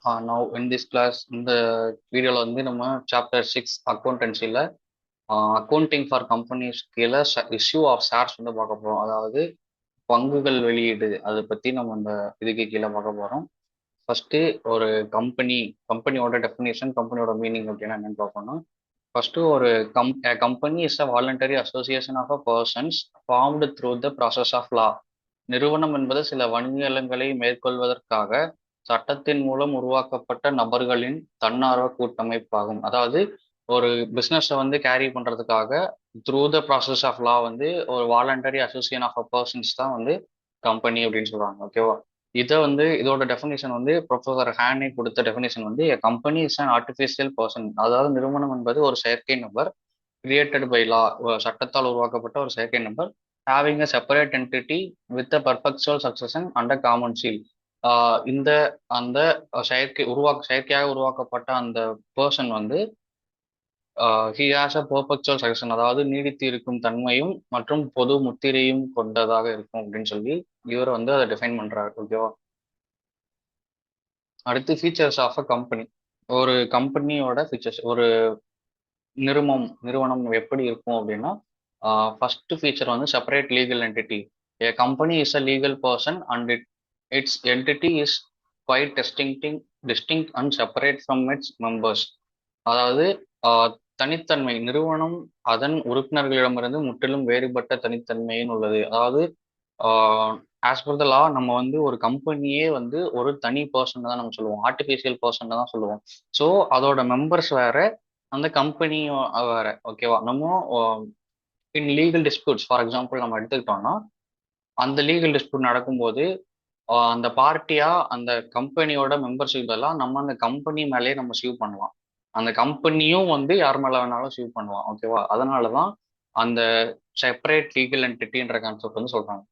Now in this class, இந்த வீடியோவில் வந்து நம்ம சாப்டர் 6 அக்கௌண்டன்சியில் அக்கௌண்டிங் ஃபார் கம்பெனிஸ் கீழே இஷ்யூ ஆஃப் ஷேர்ஸ் வந்து பார்க்க போகிறோம். அதாவது பங்குகள் வெளியீடு அதை பற்றி நம்ம இந்த இதுக்கு கீழே பார்க்க போகிறோம். ஃபஸ்ட்டு ஒரு கம்பெனியோட டெஃபினேஷன், கம்பெனியோட மீனிங் அப்படின்னா என்னன்னு பார்க்கணும். ஃபஸ்ட்டு ஒரு company is a voluntary association of a persons formed through the process of law. நிறுவனம் என்பது சில வணிகங்களை மேற்கொள்வதற்காக சட்டத்தின் மூலம் உருவாக்கப்பட்ட நபர்களின் தன்னார்வ கூட்டமைப்பாகும். அதாவது ஒரு பிஸ்னஸை வந்து கேரி பண்ணுறதுக்காக through the process of law வந்து ஒரு voluntary association of a persons தான் வந்து கம்பெனி அப்படின்னு சொல்லுவாங்க. ஓகேவா? இதை வந்து இதோட டெஃபினேஷன் வந்து ப்ரொஃபசர் ஹேனே கொடுத்த டெஃபினேஷன் வந்து company is an artificial person. அதாவது நிறுவனம் என்பது ஒரு செயற்கை நபர், கிரியேட்டட் பை லா, சட்டத்தால் உருவாக்கப்பட்ட ஒரு செயற்கை நபர், having a separate entity with a perpetual succession and a common seal. இந்த அந்த செயற்கையாக உருவாக்கப்பட்ட அந்த பர்சன் வந்து he has a perpetual succession, அதாவது நீடித்து இருக்கும் தன்மையும் மற்றும் பொது முத்திரையும் கொண்டதாக இருக்கும் அப்படின்னு சொல்லி இவர் வந்து அதை டிஃபைன் பண்றாரு. ஓகேவா? அடுத்து ஃபீச்சர்ஸ் ஆஃப் அ கம்பெனி. ஒரு கம்பெனியோட ஃபீச்சர்ஸ், ஒரு நிறுவனம் எப்படி இருக்கும் அப்படின்னா, ஃபர்ஸ்ட் ஃபீச்சர் வந்து separate legal entity. A company is a legal person and its entity is quite distinct and separate from its members. அதாவது தனித்தன்மை, நிறுவனம் அதன் உறுப்பினர்களிடமிருந்து முற்றிலும் வேறுபட்ட தனித்தன்மையின் உள்ளது. அதாவது ஆஸ் பர் த லா நம்ம வந்து ஒரு கம்பெனியே வந்து ஒரு தனி பர்சன் தான் நம்ம சொல்லுவோம், ஆர்டிஃபிஷியல் பர்சன் தான் சொல்லுவோம். ஸோ அதோட மெம்பர்ஸ் வேற, அந்த கம்பெனியும் வேற. ஓகேவா? நம்ம இன் லீகல் டிஸ்பியூட்ஸ் ஃபார் எக்ஸாம்பிள் நம்ம எடுத்துக்கிட்டோம்னா, அந்த லீகல் டிஸ்பியூட் நடக்கும்போது அந்த பார்ட்டியா அந்த கம்பெனியோட மெம்பர்ஷிப் எல்லாம் நம்ம அந்த கம்பெனி மேலேயே நம்ம சீவ் பண்ணலாம். அந்த கம்பெனியும் வந்து யார் மேல வேணாலும் சீவ் பண்ணலாம். ஓகேவா? அதனாலதான் அந்த செப்பரேட் லீகல் என்டிட்டின்ற கான்செப்ட் வந்து சொல்றாங்க.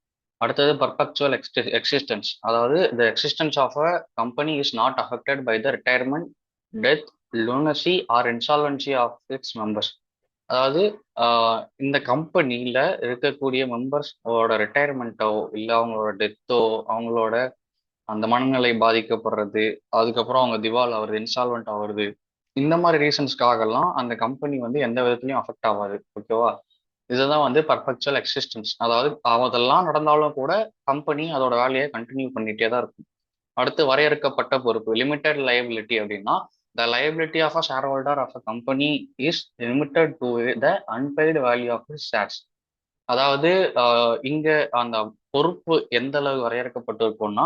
அடுத்தது பர்பெக்சுவல் எக்ஸிஸ்டன்ஸ். அதாவது the existence of a company is not affected by the retirement, death, lunacy or insolvency of its members. அதாவது இந்த கம்பெனியில இருக்கக்கூடிய மெம்பர்ஸோட ரிட்டையர்மெண்ட்டோ இல்லை அவங்களோட டெத்தோ, அவங்களோட அந்த மனநிலை பாதிக்கப்படுறது, அதுக்கப்புறம் அவங்க திவால் ஆகுறது, இன்சால்வெண்ட் ஆகுறது, இந்த மாதிரி ரீசன்ஸ்க்காகலாம் அந்த கம்பெனி வந்து எந்த விதத்துலையும் அஃபெக்ட் ஆகாது. ஓகேவா? இதுதான் வந்து பர்பெக்சுவல் எக்ஸிஸ்டன்ஸ். அதாவது அதெல்லாம் நடந்தாலும் கூட கம்பெனி அதோட வேலையை கண்டினியூ பண்ணிட்டே தான் இருக்கும். அடுத்து வரையறுக்கப்பட்ட பொறுப்பு, லிமிடெட் லயபிலிட்டி. அப்படின்னா the liability of a shareholder of a company is limited to the unpaid value of his shares. அதாவது இங்க அந்த பொறுப்பு எந்த அளவு வரையறுக்கப்பட்டிருக்கும்னா,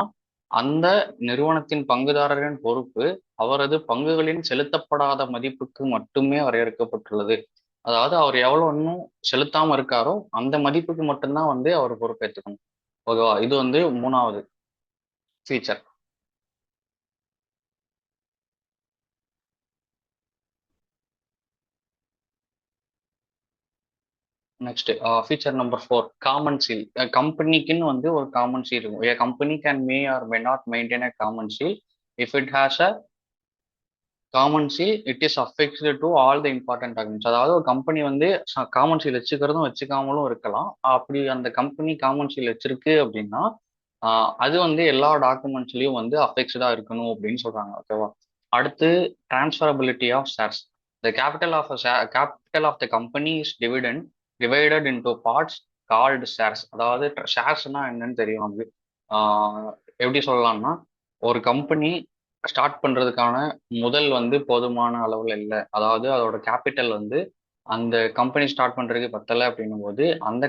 அந்த நிறுவனத்தின் பங்குதாரரின் பொறுப்பு அவரது பங்குகளின் செலுத்தப்படாத மதிப்புக்கு மட்டுமே வரையறுக்கப்பட்டுள்ளது. அதாவது அவர் எவ்வளவு இன்னும் செலுத்தாம இருக்காரோ அந்த மதிப்புக்கு மட்டும்தான் வந்து அவர் பொறுப்பேற்றுக்கணும். ஓகேவா? இது வந்து மூணாவது feature. Next feature number 4, common seal. கம்பெனிக்குன்னு வந்து ஒரு காமன் சீல் இருக்கும். A company can may or may not maintain a common seal. If it has a common seal it is affixed to all the important documents. அதாவது ஒரு company வந்து common seal வச்சுக்கிறதும் வச்சுக்காமலும் இருக்கலாம். அப்படி அந்த கம்பெனி காமன் சீல் வச்சிருக்கு அப்படின்னா அது வந்து எல்லா டாக்குமெண்ட்ஸ்லயும் வந்து அஃபெக்டடா இருக்கணும் அப்படின்னு சொல்றாங்க. ஓகேவா? அடுத்து transferability of shares. The capital of the company is divided into parts called shares. அதாவது ஷேர்ஸ்னா என்னன்னு தெரியும் நமக்கு. எப்படி சொல்லலாம்னா, ஒரு கம்பெனி ஸ்டார்ட் பண்றதுக்கான முதல் வந்து போதுமான அளவுல இல்லை. அதாவது அதோட கேபிட்டல் வந்து அந்த கம்பெனி ஸ்டார்ட் பண்றதுக்கு பத்தலை அப்படின்னும் போது அந்த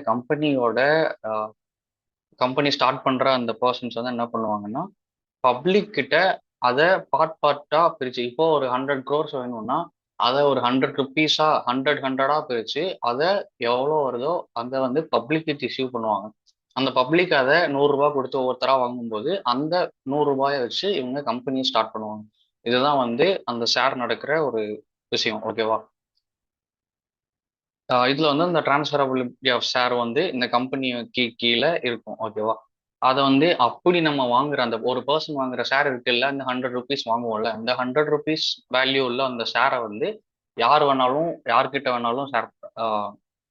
கம்பெனி ஸ்டார்ட் பண்ற அந்த பர்சன்ஸ் வந்து என்ன பண்ணுவாங்கன்னா, பப்ளிக் கிட்ட அதை பார்ட்டா பிரிச்சு, இப்போ ஒரு 100 crores வேணும்னா அதை ஒரு 100 rupees ஹண்ட்ரடா பிரிச்சு அதை எவ்வளோ வருதோ அதை வந்து பப்ளிக்கு இஷ்யூ பண்ணுவாங்க. அந்த பப்ளிக் அதை 100 ரூபாய் கொடுத்து ஒவ்வொருத்தரா வாங்கும்போது அந்த 100 ரூபாயை வச்சு இவங்க கம்பெனியை ஸ்டார்ட் பண்ணுவாங்க. இதுதான் வந்து அந்த ஷேர் நடக்கிற ஒரு விஷயம். ஓகேவா? இதுல வந்து இந்த டிரான்ஸ்ஃபரபிலிட்டி ஆஃப் ஷேர் வந்து இந்த கம்பெனிக்கு கீழே இருக்கும். ஓகேவா? அதை வந்து அப்படி நம்ம வாங்குற அந்த ஒரு பர்சன் வாங்குற ஷேர் இருக்குல்ல, இந்த 100 rupees வாங்குவோம்ல, இந்த 100 rupees வேல்யூ உள்ள அந்த ஷேரை வந்து யார் வேணாலும் யார்கிட்ட வேணாலும் ஷேர்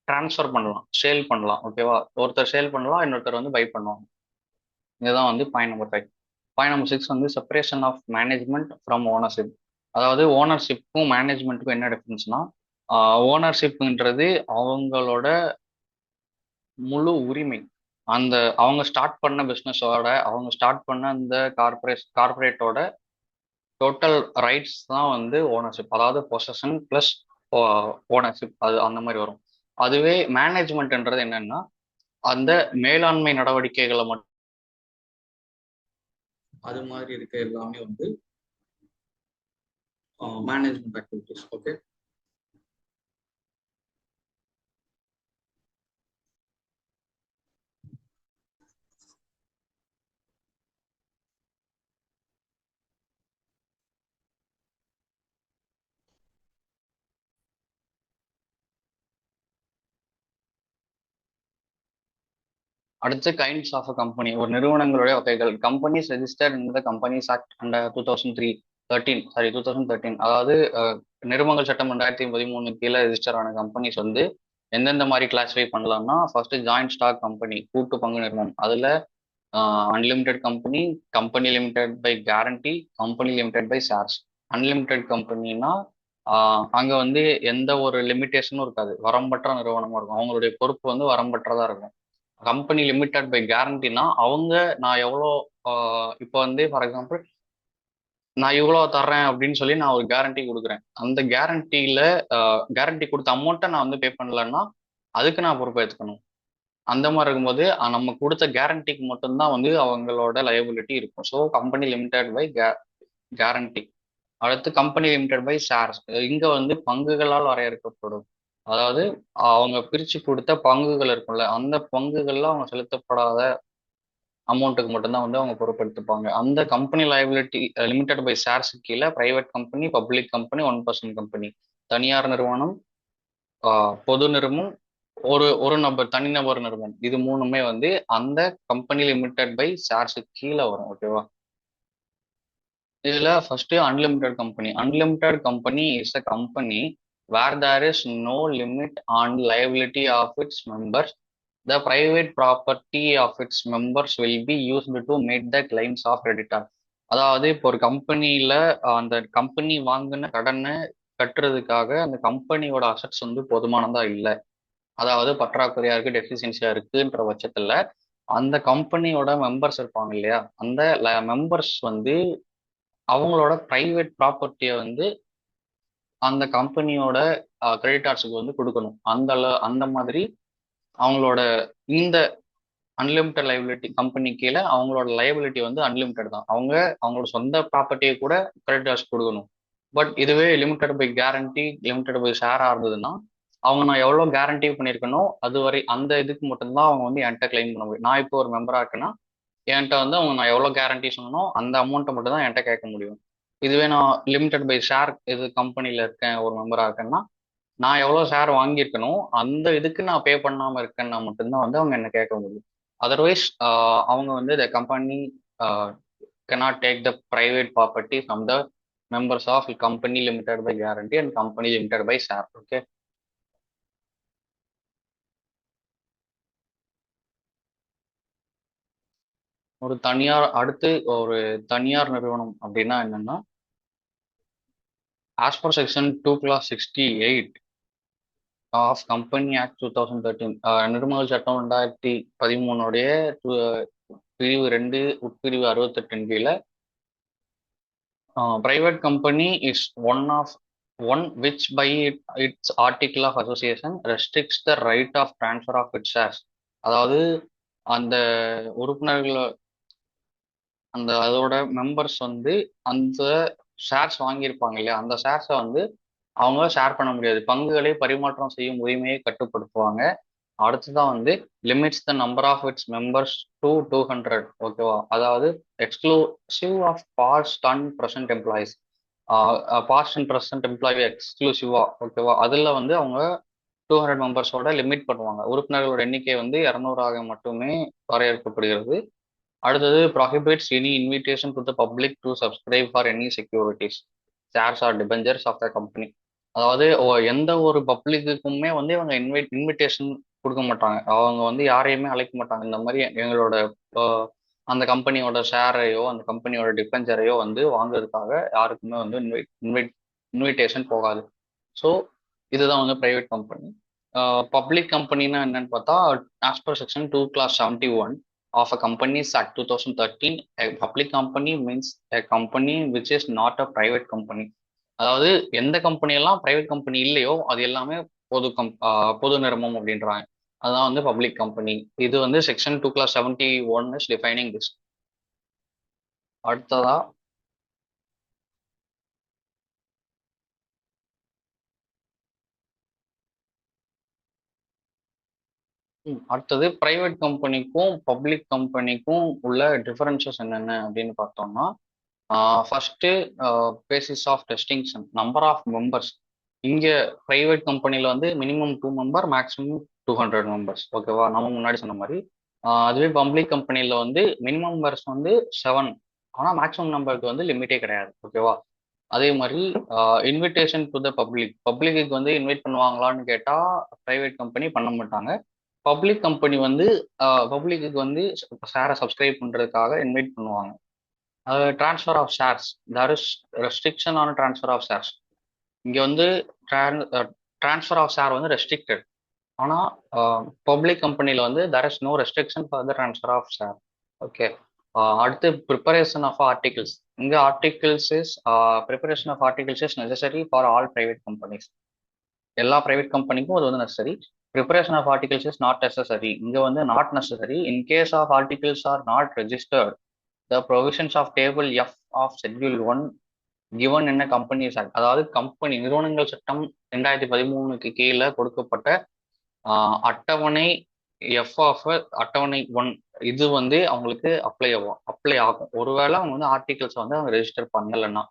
டிரான்ஸ்ஃபர் பண்ணலாம், சேல் பண்ணலாம். ஓகேவா? ஒருத்தர் சேல் பண்ணலாம், இன்னொருத்தர் வந்து பை பண்ணுவாங்க. இதுதான் வந்து பாயிண்ட் நம்பர் 5. பாயிண்ட் நம்பர் 6 வந்து separation of management from ownership. அதாவது ஓனர்ஷிப்புக்கும் மேனேஜ்மெண்ட்டுக்கும் என்ன டிஃபரன்ஸ்னா, ஓனர்ஷிப்ன்றது அவங்களோட முழு உரிமை. அந்த அவங்க ஸ்டார்ட் பண்ண பிஸ்னஸோட, அவங்க ஸ்டார்ட் பண்ண அந்த கார்பரேட்டோட டோட்டல் ரைட்ஸ் தான் வந்து ஓனர்ஷிப். அதாவது பொசஷன் ப்ளஸ் ஓனர்ஷிப், அது அந்த மாதிரி வரும். அதுவே மேனேஜ்மெண்ட்ன்றது என்னன்னா, அந்த மேலாண்மை நடவடிக்கைகளை மட்டும், அது மாதிரி இருக்க எல்லாமே வந்து மேனேஜ்மெண்ட் ஆக்டிவிட்டிஸ். ஓகே. அடுத்து கைண்ட்ஸ் ஆஃப் அ கம்பெனி, ஒரு நிறுவனங்களுடைய வகைகள். கம்பெனிஸ் ரெஜிஸ்டர்ட் இந்த கம்பெனிஸ் ஆக்ட் அண்டர் 2013, அதாவது நிறுவனங்கள் சட்டம் 2013 கீழே ரெஜிஸ்டர் ஆன கம்பெனிஸ் வந்து எந்தெந்த மாதிரி கிளாஸிஃபை பண்ணலாம்னா, ஃபர்ஸ்ட் ஜாயிண்ட் ஸ்டாக் கம்பெனி, கூட்டு பங்கு நிறுவனம். அதுல unlimited company, company limited by guarantee, company limited by shares. அன்லிமிடெட் கம்பெனினா அங்க வந்து எந்த ஒரு லிமிட்டேஷனும் இருக்காது, வரம்பற்ற நிறுவனமா இருக்கும். அவங்களுடைய பொறுப்பு வந்து வரம்பற்றதா இருக்கும். கம்பெனி லிமிடெட் பை கேரண்டினா அவங்க, நான் எவ்வளோ இப்போ வந்து ஃபார் எக்ஸாம்பிள் நான் இவ்வளோ தர்றேன் அப்படின்னு சொல்லி நான் ஒரு கேரண்டி கொடுக்குறேன். அந்த கேரண்டி கொடுத்த அமௌண்ட்டை நான் வந்து பே பண்ணலன்னா அதுக்கு நான் பொறுப்பேற்றுக்கணும். அந்த மாதிரி இருக்கும்போது நம்ம கொடுத்த கேரண்டிக்கு மட்டும்தான் வந்து அவங்களோட லயபிலிட்டி இருக்கும். So company limited by guarantee. அடுத்து கம்பெனி லிமிடெட் பை ஷேர்ஸ். இங்க வந்து பங்குகளால் வரையறுக்கப்படும். அதாவது அவங்க பிரிச்சு கொடுத்த பங்குகள் இருக்கும்ல, அந்த பங்குகள்ல அவங்க செலுத்தப்படாத அமௌண்ட்டுக்கு மட்டும்தான் வந்து அவங்க பொறுப்பெடுத்துப்பாங்க. அந்த company liability limited by shares கீழே private company, public company, 1% company, தனியார் நிறுவனம், பொது நிறுவனம், ஒரு ஒரு நபர் தனிநபர் நிறுவனம், இது மூணுமே வந்து அந்த கம்பெனி லிமிடெட் பை ஷேர்ஸ் கீழே வரும். ஓகேவா? இதுல first unlimited company. Unlimited company is a company where there is no limit on liability of its members. The private property of its members will be used to meet the claims of creditor. அதாவது இப்போ ஒரு கம்பெனியில அந்த company வாங்கின கடனை கட்டுறதுக்காக அந்த கம்பெனியோட அசட்ஸ் வந்து போதுமானதா இல்லை, அதாவது பற்றாக்குறையா இருக்கு, டெஃபிஷியன்சியா இருக்குன்ற பட்சத்துல அந்த கம்பெனியோட மெம்பர்ஸ் இருப்பாங்க இல்லையா, அந்த மெம்பர்ஸ் வந்து அவங்களோட பிரைவேட் ப்ராப்பர்ட்டியை வந்து அந்த கம்பெனியோட கிரெடிட்டார்ஸுக்கு வந்து கொடுக்கணும். அந்த மாதிரி அவங்களோட இந்த அன்லிமிட்டட் லைபிலிட்டி கம்பெனி கீழே அவங்களோட லைபிலிட்டி வந்து அன்லிமிட்டட் தான். அவங்களோட சொந்த ப்ராப்பர்ட்டியை கூட கிரெடிட்டார்ஸ் கொடுக்கணும். பட் இதுவே limited by guarantee, limited by ஷேராக இருந்ததுன்னா, அவங்க நான் எவ்வளோ கேரண்டி பண்ணியிருக்கணும் அதுவரை அந்த இதுக்கு மட்டும்தான் அவங்க வந்து என்கிட்ட கிளைம் பண்ண முடியும். நான் இப்போ ஒரு மெம்பராக இருக்கேன்னா என்கிட்ட வந்து அவங்க நான் எவ்வளோ கேரண்டி சொன்னனோ அந்த அமௌண்ட்டை மட்டும் தான் என்கிட்ட கேட்க முடியும். இதுவே நான் லிமிட்டட் பை ஷேர் இது கம்பெனியில் இருக்கேன், ஒரு மெம்பராக இருக்கேன்னா, நான் எவ்வளோ ஷேர் வாங்கியிருக்கணும் அந்த இதுக்கு நான் பே பண்ணாமல் இருக்கேன்னா மட்டும்தான் வந்து அவங்க என்ன கேட்க முடியும். அதர்வைஸ் அவங்க வந்து the company cannot take the private property from the members of company limited by guarantee and company limited by share. Okay. அடுத்து ஒரு தனியார் நிறுவனம் அப்படின்னா என்னன்னா, as per section 2 clause 68 of company act 2013, நிறுவனங்கள் சட்டம் 2013 பிரிவு 2 உட்பிரிவு 68 கீழே, private company is one which by its article of association restricts the right of transfer of its shares. அதாவது அந்த உறுப்பினர்கள் அதோட மெம்பர்ஸ் வந்து அந்த ஷேர்ஸ் வாங்கியிருப்பாங்க இல்லையா, அந்த ஷேர்ஸை வந்து அவங்க ஷேர் பண்ண முடியாது. பங்குகளை பரிமாற்றம் செய்யும் உரிமையை கட்டுப்படுத்துவாங்க. அடுத்துதான் வந்து limits the number of its members to 200. ஓகேவா? அதாவது exclusive of past and present employees, past and present employee எக்ஸ்க்ளூசிவா. ஓகேவா? அதில் வந்து அவங்க 200 மெம்பர்ஸோட லிமிட் பண்ணுவாங்க. உறுப்பினர்களோட எண்ணிக்கை வந்து 200 மட்டுமே வரையறுக்கப்படுகிறது. அடுத்தது prohibits any invitation to the public to subscribe for any securities, shares or debentures of the company. அதாவது எந்த ஒரு பப்ளிக்குமே வந்து இவங்க இன்விடேஷன் கொடுக்க மாட்டாங்க. அவங்க வந்து யாரையுமே அழைக்க மாட்டாங்க. இந்த மாதிரி எங்களோட அந்த கம்பெனியோட ஷேரையோ அந்த கம்பெனியோட டிபெஞ்சரையோ வந்து வாங்குறதுக்காக யாருக்குமே வந்து இன்விடேஷன் போகாது. ஸோ இதுதான் வந்து ப்ரைவேட் கம்பெனி. பப்ளிக் கம்பெனினா என்னன்னு பார்த்தா, as per section 2 class 71 of a Companies Act 2013, a public company means a company which is not a private company. அதாவது எந்த கம்பெனி எல்லாம் பிரைவேட் கம்பெனி இல்லையோ அது எல்லாமே பொது நிறுவனம் அப்படின்றாங்க. அதுதான் வந்து பப்ளிக் கம்பெனி. இது வந்து section 2 class 71 is defining this. அடுத்ததா அடுத்தது பிரைவேட் கம்பெனிக்கும் பப்ளிக் கம்பெனிக்கும் உள்ள டிஃபரன்சஸ் என்னென்ன அப்படின்னு பார்த்தோம்னா, first basis of distinction, number of members. இங்க பிரைவேட் கம்பெனில வந்து மினிமம் 2 மெம்பர், மேக்ஸிமம் 200 மெம்பர்ஸ். ஓகேவா, நம்ம முன்னாடி சொன்ன மாதிரி. அதுவே பப்ளிக் கம்பெனில வந்து மினிமம் மெம்பர்ஸ் வந்து 7, ஆனால் மேக்ஸிமம் நம்பருக்கு வந்து லிமிட்டே கிடையாது. ஓகேவா, அதே மாதிரி இன்விடேஷன் டு த பப்ளிக்கு வந்து இன்வைட் பண்ணுவாங்களான்னு கேட்டால் ப்ரைவேட் கம்பெனி பண்ண மாட்டாங்க. பப்ளிக் கம்பெனி வந்து பப்ளிக்கு வந்து ஷேரை சப்ஸ்கிரைப் பண்ணுறதுக்காக இன்வைட் பண்ணுவாங்க. Transfer of shares, there is restriction on transfer of shares. இங்கே வந்து ட்ரான்ஸ்ஃபர் ஆஃப் ஷேர் வந்து ரெஸ்ட்ரிக்டட். ஆனால் பப்ளிக் கம்பெனியில் வந்து there is no restriction for the transfer of share. Okay. அடுத்து ப்ரிப்பரேஷன் ஆஃப் ஆர்டிகிள்ஸ். இங்கே preparation of articles is necessary for all private companies. எல்லா private கம்பெனிக்கும் அது வந்து necessary. Preparation of articles is not necessary. இங்கே வந்து not necessary. In case of articles R not registered, the provisions of table F of schedule 1 given என்ன companies act, அதாவது கம்பெனி நிறுவனங்கள் சட்டம் 2013 கீழே கொடுக்கப்பட்ட அட்டவணை எஃப் ஆஃப் அட்டவணை 1 இது வந்து அவங்களுக்கு அப்ளை ஆகும் ஒருவேளை அவங்க வந்து ஆர்டிகல்ஸ் வந்து அவங்க ரெஜிஸ்டர் பண்ணலைன்னா.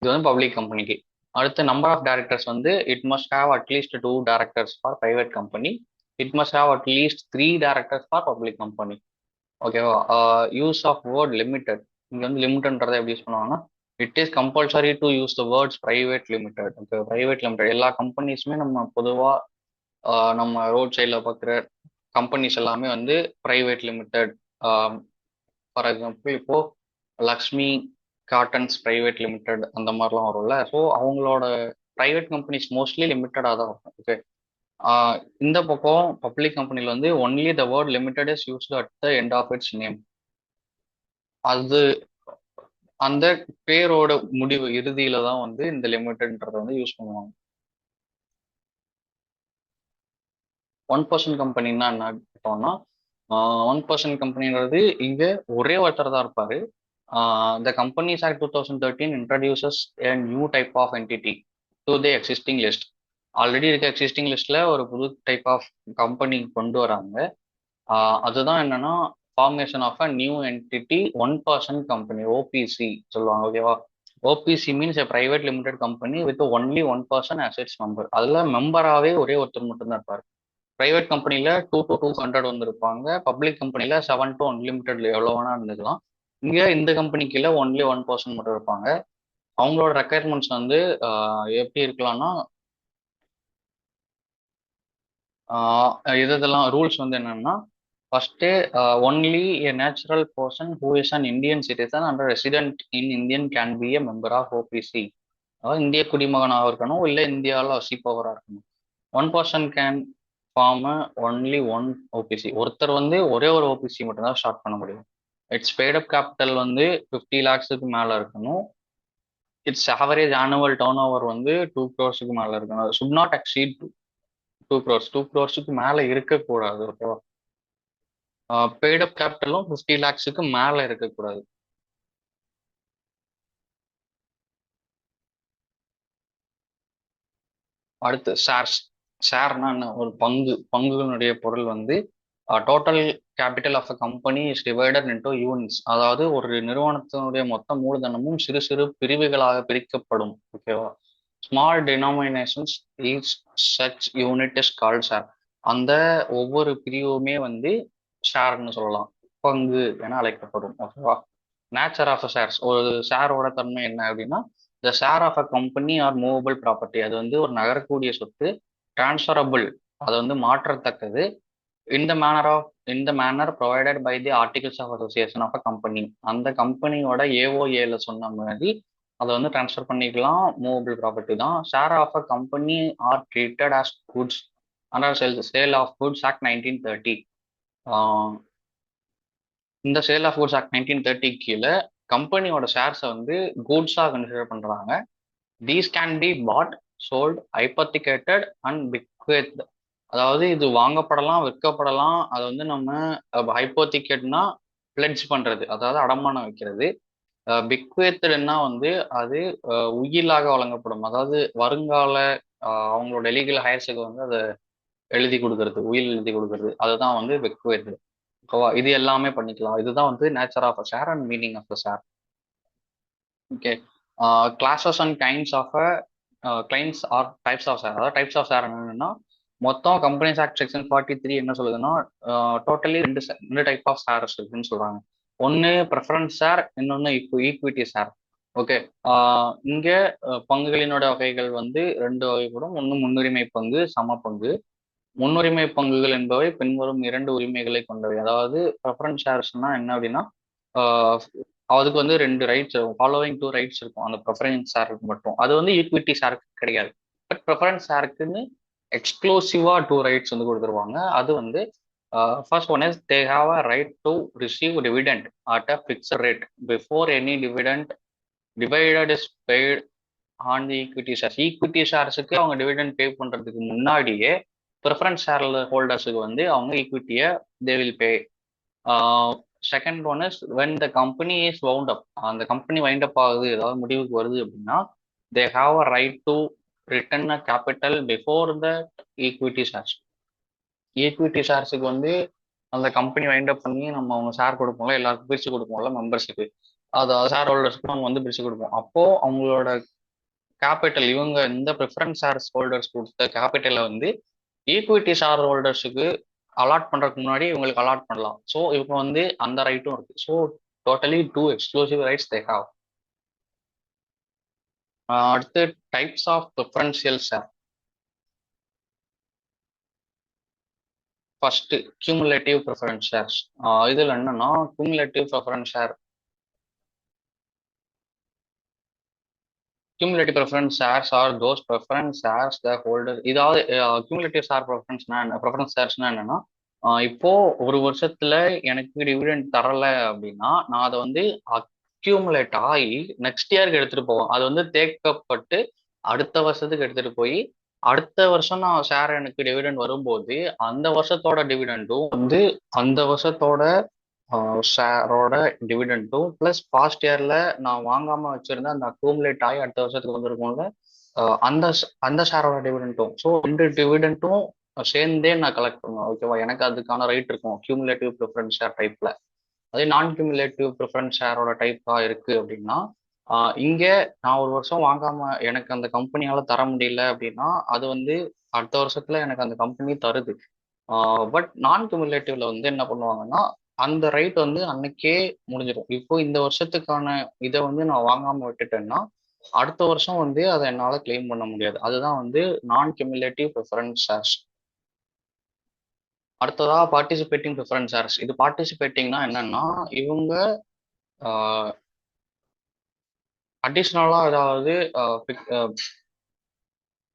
இது வந்து பப்ளிக் கம்பெனிக்கு. அடுத்து நம்பர் ஆஃப் டைரக்டர்ஸ் வந்து இட் மஸ்ட் ஹேவ் அட்லீஸ்ட் 2 directors for private company. It must have அட்லீஸ்ட் 3 டைரக்டர்ஸ் ஃபார் பப்ளிக் கம்பெனி. ஓகேவா. Use of word limited. இங்க வந்து லிமிட்டட்ன்றதை எப்படி யூஸ் பண்ணுவாங்கன்னா, it is compulsory to use the words private limited. Okay, private limited எல்லா கம்பெனிஸுமே நம்ம பொதுவாக நம்ம ரோட் சைடில் பார்க்குற கம்பெனிஸ் எல்லாமே வந்து பிரைவேட் லிமிடெட். ஃபார் எக்ஸாம்பிள் இப்போ லக்ஷ்மி காட்டன்ஸ் பிரைவேட் லிமிடெட் அந்த மாதிரிலாம் வரும்ல. ஸோ அவங்களோட ப்ரைவேட் கம்பெனிஸ் மோஸ்ட்லி லிமிட்டடாக தான் இருக்கும். ஓகே. இந்த பக்கம் பப்ளிக் கம்பெனியில் வந்து only the word limited is used at the end of its name. அது அந்த பேரோட முடிவு இறுதியில தான் வந்து இந்த லிமிடெட்ன்றதை வந்து யூஸ் பண்ணுவாங்க. 1% கம்பெனின்னா என்ன பார்த்தோம்னா, 1% கம்பெனின்றது இங்க ஒரே ஒருத்தர் தான் இருப்பாரு. The companies act 2013 introduces a new type of entity to the existing list. Already இருக்க எக்ஸிஸ்டிங் லிஸ்ட்ல ஒரு புது டைப் ஆஃப் கம்பெனி கொண்டு வராங்க. அதுதான் என்னன்னா, formation of a new entity 1% company, OPC சொல்லுவாங்க. ஓகேவா. OPC means a private limited company with only 1% as its member. அதுல மெம்பராகவே ஒரே ஒருத்தர் மட்டும்தான் இருப்பார். பிரைவேட் கம்பெனியில் 2 to 200 வந்திருப்பாங்க. பப்ளிக் கம்பெனியில் 7 to அன்லிமிட்டெட் எவ்வளோ வேணா இருந்துக்கலாம். இங்கே இந்த கம்பெனிக்குள்ள ஒன்லி 1% மட்டும் இருப்பாங்க. அவங்களோட ரெக்குயர்மெண்ட்ஸ் வந்து எப்படி இருக்கலாம்னா, இதெல்லாம் ரூல்ஸ் வந்து என்னன்னா, first only a natural person who is an Indian citizen and resident in Indian can be a member of OPC. அதாவது இந்திய குடிமகனாக இருக்கணும், இல்லை இந்தியாவில் வசிப்பவராக இருக்கணும். 1% கேன் ஃபார்ம் ஒன்லி 1 ஓபிசி. ஒருத்தர் வந்து ஒரே ஒரு ஓபிசி மட்டும்தான் ஸ்டார்ட் பண்ண முடியும். இட்ஸ் பெய்டப் கேபிட்டல் வந்து 50 lakhs மேலே இருக்கணும். It's average annual turn over வந்து 2 crores மேலே இருக்கணும். Should not exceed 2 crores. 2 crores மேலே இருக்கக்கூடாது. ஓகேவா. பெய்டப் கேபிட்டலும் 50 lakhs மேலே இருக்கக்கூடாது. அடுத்து ஷேர்ஸ். ஷேர்னா என்ன, ஒரு பங்குகளுடைய பொருள் வந்து total capital of a company is divided into units. அதாவது ஒரு நிறுவனத்தினுடைய மொத்த மூலதனமும் சிறு சிறு பிரிவுகளாக பிரிக்கப்படும். ஓகேவா. Small denominations each such unit is called share. அந்த ஒவ்வொரு பிரிவுமே வந்து ஷேர்னு சொல்லலாம், பங்கு என அழைக்கப்படும். ஓகேவா. Nature of shares. ஒரு ஷேரோட தன்மை என்ன அப்படின்னா, the share of a company are movable property. அது வந்து ஒரு நகரக்கூடிய சொத்து. டிரான்ஸ்ஃபரபிள், அது வந்து மாற்றத்தக்கது. in the manner provided by the articles of association of a company. அந்த கம்பெனியோட ஏஓஏல சொன்ன மாதிரி அதை வந்து ட்ரான்ஸ்ஃபர் பண்ணிக்கலாம். மூவபிள் ப்ராப்பர்ட்டி தான். Share of a company are treated as goods under sale of goods act 1930. இந்த சேல் ஆஃப் குட்ஸ் ஆக்ட் 1930 கீழே கம்பெனியோட ஷேர்ஸை வந்து குட்ஸாக கன்சிடர் பண்றாங்க. These can be bought, sold, hypothecated and bequeath. அதாவது இது வாங்கப்படலாம், விற்கப்படலாம். அதை வந்து நம்ம ஹைப்போத்திகேட்னா பிளெட்ஜ் பண்றது, அதாவது அடமானம் வைக்கிறது. பிக்வேத்தட்னா வந்து அது உயிலாக வழங்கப்படும், அதாவது வருங்கால அவங்களோட லீகல் ஹயர்ஸுக்கு வந்து அதை எழுதி கொடுக்கறது, உயில் எழுதி கொடுக்கறது, அதுதான் வந்து பிக்வேத். ஓகேவா? இது எல்லாமே பண்ணிக்கலாம். இதுதான் வந்து nature of a share and meaning of the share. Okay. Classes and kinds of clients or types of share. அதாவது டைப்ஸ் ஆஃப் ஷேர் என்னன்னா, மொத்தம் கம்பெனிஸ் ஆக்ட் செக்ஷன் 43 என்ன சொல்லுதுன்னா, டோட்டலி ரெண்டு டைப் ஆஃப் ஷேர்ஸ் இருக்குன்னு சொல்றாங்க. ஒன்று ப்ரெஃபரன்ஸ் ஷேர், இன்னொன்று ஈக்விட்டி ஷேர். ஓகே. இங்க பங்குகளினோட வகைகள் வந்து ரெண்டு வகைப்படும். ஒன்று முன்னுரிமை பங்கு, சம பங்கு. முன்னுரிமை பங்குகள் என்பவை பின்வரும் இரண்டு உரிமைகளை கொண்டவை. அதாவது ப்ரெஃபரன்ஸ் ஷேர்ஸ்னா என்ன அப்படின்னா, அதுக்கு வந்து ரெண்டு ரைட்ஸ் இருக்கும், ஃபாலோவிங் டூ ரைட்ஸ் இருக்கும் அந்த ப்ரெஃபரன்ஸ் ஷேருக்கு மட்டும். அது வந்து ஈக்விட்டி ஷேருக்கு கிடையாது. பட் ப்ரெஃபரன்ஸ் ஷேருக்குன்னு எக்ஸ்க்ளூசிவா டூ ரைட்ஸ் வந்து கொடுத்துருவாங்க. அது வந்து first one is they have a right to receive dividend at a fixed rate before any dividend divided is paid on the equity shares. Equity ஷேர்ஸுக்கு அவங்க டிவிடெண்ட் பே பண்றதுக்கு முன்னாடியே ப்ரிஃபரன்ஸ் ஷேர் ஹோல்டர்ஸுக்கு வந்து அவங்க ஈக்விட்டியை they will pay. Second one is when the company is wound up, அந்த company wind up ஆகுது, ஏதாவது முடிவுக்கு வருது அப்படின்னா, they have a right to return a capital before the equity shares. Equity ஷேர்ஸுக்கு வந்து அந்த கம்பெனி வைண்ட் அப் பண்ணி நம்ம அவங்க ஷேர் கொடுப்போம்ல, எல்லாருக்கும் பிரித்து கொடுப்போம்ல மெம்பர்ஷிப்பு, அதாவது ஷேர் ஹோல்டர்ஸ்க்கு நம்ம வந்து பிரித்து கொடுப்போம். அப்போ அவங்களோட கேபிட்டல், இவங்க இந்த ப்ரிஃபரன்ஸ் ஷேர்ஸ் ஹோல்டர்ஸ் கொடுத்த கேபிட்டலை வந்து ஈக்விட்டி ஷேர் ஹோல்டர்ஸுக்கு அலாட் பண்றதுக்கு முன்னாடி இவங்களுக்கு அலாட் பண்ணலாம். ஸோ இவங்க வந்து அந்த ரைட்டும் இருக்கு. So totally two exclusive rights they have. அடுத்து types of preferential share. First cumulative preference shares. இதில் என்னன்னா, cumulative preference share, cumulative preference shares are those preference shares the holder. இதாவது cumulative share preference sharesனா என்னன்னா, இப்போ ஒரு வருஷத்துல எனக்கு டிவிடெண்ட் தரல அப்படின்னா நான் அதை வந்து அக்யூமுலேட் ஆகி நெக்ஸ்ட் இயருக்கு எடுத்துட்டு போவோம். அது வந்து தேக்கப்பட்டு அடுத்த வருஷத்துக்கு எடுத்துட்டு போய் அடுத்த வருஷம் நான் ஷேர் எனக்கு டிவிடெண்ட் வரும்போது அந்த வருஷத்தோட டிவிடெண்டும் வந்து அந்த வருஷத்தோட ஷேரோட டிவிடெண்டும் பிளஸ் பாஸ்ட் இயர்ல நான் வாங்காம வச்சிருந்தேன் அந்த அக்யூமுலேட் ஆகி அடுத்த வருஷத்துக்கு வந்திருக்கும்ல அந்த அந்த ஷேரோட டிவிடெண்டும். ஸோ ரெண்டு டிவிடெண்டும் சேர்ந்தே நான் கலெக்ட் பண்ணுவேன். ஓகேவா? எனக்கு அதுக்கான ரைட் இருக்கும் கியூமுலேட்டிவ் ப்ரிஃபரன்ஸ் ஷேர் டைப்ல. அதே நான் கியூமுலேட்டிவ் ப்ரிஃபரன்ஸ் ஷேரோட டைப்பா இருக்கு அப்படின்னா, இங்க நான் ஒரு வருஷம் வாங்காம எனக்கு அந்த கம்பெனியால தர முடியல அப்படின்னா அது வந்து அடுத்த வருஷத்துல எனக்கு அந்த கம்பெனி தருது. பட் நான் கியூமுலேட்டிவ்ல வந்து என்ன பண்ணுவாங்கன்னா, அந்த ரைட் வந்து அன்னைக்கே முடிஞ்சிடும். இப்போ இந்த வருஷத்துக்கான இதை வந்து நான் வாங்காம விட்டுட்டேன்னா அடுத்த வருஷம் வந்து அதை என்னால கிளைம் பண்ண முடியாது. அதுதான் வந்து நான் கியூமுலேட்டிவ் ப்ரிஃபரன்ஸ் ஷேர்ஸ். அடுத்ததா பார்ட்டிசிபேட்டிங் ப்ரிஃபரன்ஸ் ஷேர்ஸ். இது பார்ட்டிசிபேட்டிங்னா என்னன்னா, இவங்க அடிஷ்னலா ஏதாவது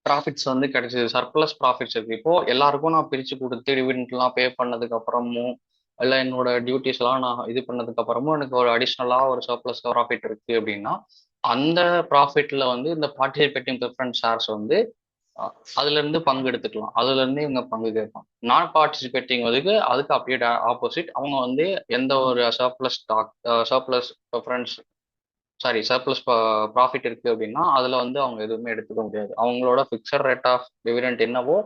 ப்ராஃபிட்ஸ் வந்து கிடைச்சது, சர்ப்ளஸ் ப்ராஃபிட்ஸ் இருக்கு. இப்போ எல்லாருக்கும் நான் பிரிச்சு கொடுத்து டிவிடெண்ட்லாம் பே பண்ணதுக்கு அப்புறமும் இல்லை என்னோட டியூட்டிஸ் எல்லாம் நான் இது பண்ணதுக்கு அப்புறமும் எனக்கு ஒரு அடிஷ்னலா ஒரு சர்ப்ளஸ் ப்ராஃபிட் இருக்கு அப்படின்னா அந்த ப்ராஃபிட்ல வந்து இந்த பார்ட்டிசிபேட்டிங் ப்ரிஃபரன்ஸ் ஷேர்ஸ் வந்து அதுல இருந்து பங்கு எடுத்துக்கலாம். அதுல இருந்து இவங்க பங்கு கேட்பாங்க. நான் பார்ட்டிசிபேட்டிங் அதுக்கு அப்படியே ஆப்போசிட். அவங்க வந்து எந்த ஒரு surplus stock surplus preference surplus profit இருக்கு அப்படின்னா அதுல வந்து அவங்க எதுவுமே எடுத்துக்க முடியாது. அவங்களோட ஃபிக்ஸட் ரேட் ஆஃப் டிவிடெண்ட் என்னவோ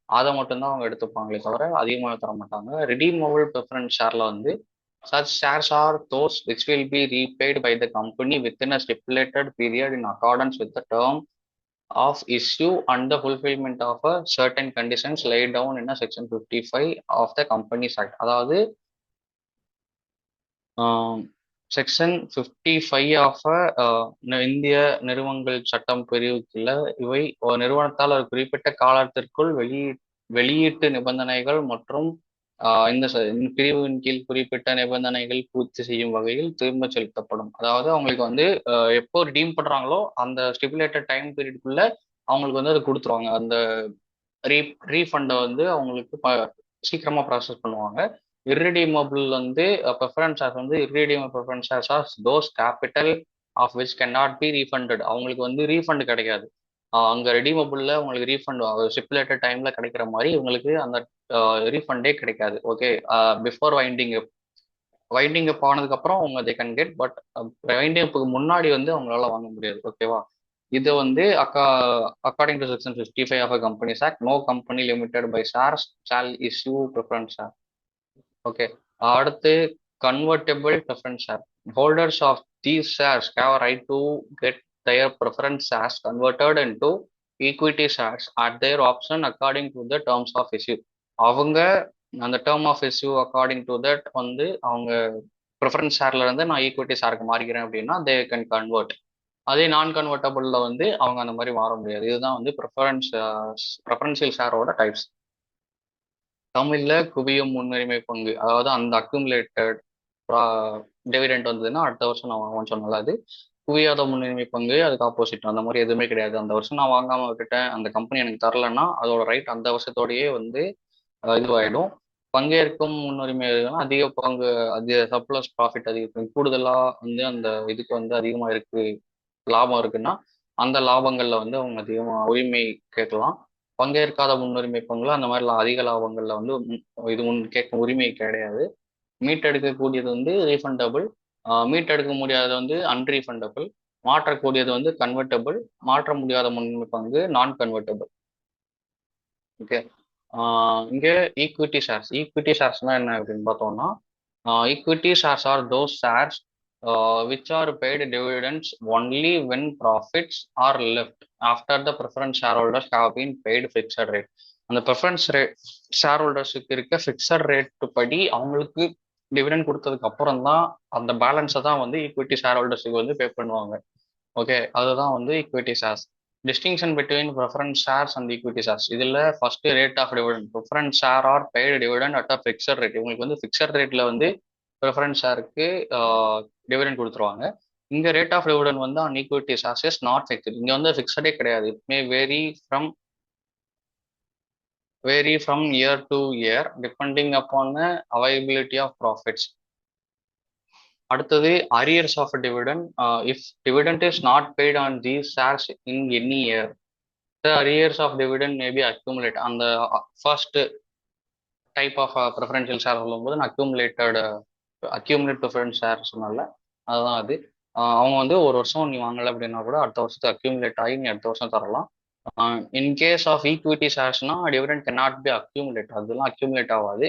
அதை மட்டும்தான் அவங்க எடுத்துப்பாங்களே தவிர அதிகமாக தர மாட்டாங்க. ரிடீமபிள் ப்ரிஃபரன்ஸ் ஷேர்ல வந்து such shares are those which will be repaid by the company within a stipulated period in accordance with the term of issue and the fulfillment of a certain conditions laid down in a section 55 of the Companies Act. அதாவது section 55 of இந்திய நிறுவனங்கள் சட்டம் பிரிவுக்குள்ள இவை ஒரு நிறுவனத்தால் ஒரு குறிப்பிட்ட காலத்திற்குள் வெளியீட்டு நிபந்தனைகள் மற்றும் இந்த பிரிவின் கீழ் குறிப்பிட்ட நிபந்தனைகள் பூர்த்தி செய்யும் வகையில் திரும்ப செலுத்தப்படும். அதாவது அவங்களுக்கு வந்து எப்போ ரிடீம் பண்றாங்களோ அந்த ஸ்டிபுலேட்டட் டைம் பீரியடுக்குள்ள அவங்களுக்கு வந்து அதை கொடுத்துருவாங்க. அந்த ரீ ரீஃபண்டை வந்து அவங்களுக்கு சீக்கிரமா ப்ராசஸ் பண்ணுவாங்க. இர்ரிடீமபிள் வந்து ப்ரிஃபரன்ஸ் ஷேர்ஸ் வந்து irredeemable preference shares are those capital of which can not be refunded. அவங்களுக்கு வந்து ரீஃபண்ட் கிடைக்காது. அங்கே ரெடீமபிள்ல உங்களுக்கு ரீஃபண்ட் ஸ்டிப்புலேட்டட் டைம்ல கிடைக்கிற மாதிரி இவங்களுக்கு அந்த ரீஃபண்டே கிடைக்காது. ஓகே, பிஃபோர் வைண்டிங் அப் ஆனதுக்கு அப்புறம் அவங்க they can get, but winding அப்புக்கு முன்னாடி வந்து அவங்களால வாங்க முடியாது. ஓகேவா? இது வந்து according to section 55 of companies act, no company limited by shares shall issue preference share. Okay, அடுத்து convertible preference share. Holders of these shares have right to get their preference shares converted into equity shares at their option according to the terms of issue. அவங்க அந்த term of issue according to that வந்து அவங்க preference ஷேர்ல இருந்து நான் equity ஷேருக்கு மாறிக்கிறேன் அப்படின்னா they can convert. அதே நான் கன்வெர்ட்டபிள்ல வந்து அவங்க அந்த மாதிரி மாற முடியாது. இதுதான் வந்து ப்ரிஃபரன்ஷியல் ஷேரோட டைப்ஸ். தமிழ்ல குவியும் முன்னுரிமை பங்கு, அதாவது அந்த அக்குமுலேட்டட் டிவிடெண்ட் வந்ததுன்னா அடுத்த வருஷம் நான் வாங்குவேன்னு சொன்னால அது குவியாத முன்னுரிமை பங்கு. அதுக்கு ஆப்போசிட் அந்த மாதிரி எதுவுமே கிடையாது. அந்த வருஷம் நான் வாங்காம விட்டுட்டேன், அந்த கம்பெனி எனக்கு தரலன்னா அதோட ரைட் அந்த வருஷத்தோடயே வந்து இதுவாயிடும். பங்கேற்கும் முன்னுரிமை எதுனா அதிக பங்கு, அதிக சர்ப்ளஸ் ப்ராஃபிட் அதிகம் கூடுதலா வந்து அந்த இதுக்கு வந்து அதிகமா இருக்கு, லாபம் இருக்குன்னா அந்த லாபங்கள்ல வந்து அவங்க அதிகமா உரிமை கேட்கலாம். பங்கேற்காத முன்னுரிமை பங்குல அந்த மாதிரி அதிக லாபங்கள்ல வந்து இது கேட்க உரிமை கிடையாது. மீட்டெடுக்கக்கூடியது வந்து ரீஃபண்டபிள், மீட்டெடுக்க முடியாதது வந்து அன்ரீஃபண்டபிள், மாற்றக்கூடியது வந்து கன்வெர்ட்டபிள், மாற்ற முடியாத முன்னுரிமை பங்கு நான் கன்வெர்ட்டபிள். ஓகே, இங்கே ஈக்விட்டி ஷேர்ஸ். ஈக்விட்டி ஷேர்ஸ்னா என்ன அப்படின்னு பார்த்தோம்னா, equity shares are those shares which are paid dividends only when profits are left after the preference shareholders have been paid fixed rate. அந்த ப்ரிஃபரன்ஸ் ரேட் ஷேர் ஹோல்டர்ஸுக்கு இருக்க fixed rate படி அவங்களுக்கு dividend கொடுத்ததுக்கு அப்புறம் தான் அந்த பேலன்ஸை தான் வந்து ஈக்விட்டி ஷேர் ஹோல்டர்ஸுக்கு வந்து பே பண்ணுவாங்க. ஓகே, அதுதான் வந்து equity shares. Distinction between preference shares and equity shares. இதில் first rate of dividend. Preference share are paid dividend at a fixed rate. இவங்களுக்கு வந்து ஃபிக்ஸட் ரேட்ல வந்து ப்ரிஃபரன்ஸ் ஷேருக்கு டிவிடெண்ட் கொடுத்துருவாங்க. இங்க ரேட் ஆஃப் டிவிடெண்ட் வந்து on equity shares is not fixed. இங்க வந்து ஃபிக்ஸடே கிடையாது. It may vary from year to year depending upon the availability of profits. அடுத்தது arrears of dividend. If dividend is not paid on these shares in any year, the arrears of dividend may be accumulate. அந்த first type of preferential share சொல்லும்போது நான் accumulate preference share சொன்னால அதுதான் அது. அவங்க வந்து ஒரு வருஷம் நீ வாங்கலை அப்படின்னா கூட அடுத்த வருஷத்துக்கு அக்யூமுலேட் ஆகி நீ அடுத்த வருஷம் தரலாம். இன் கேஸ் ஆஃப் ஈக்விட்டி ஷேர்ஸ்னா dividend can not be accumulate, அதெல்லாம் அக்யூமுலேட் ஆகாது.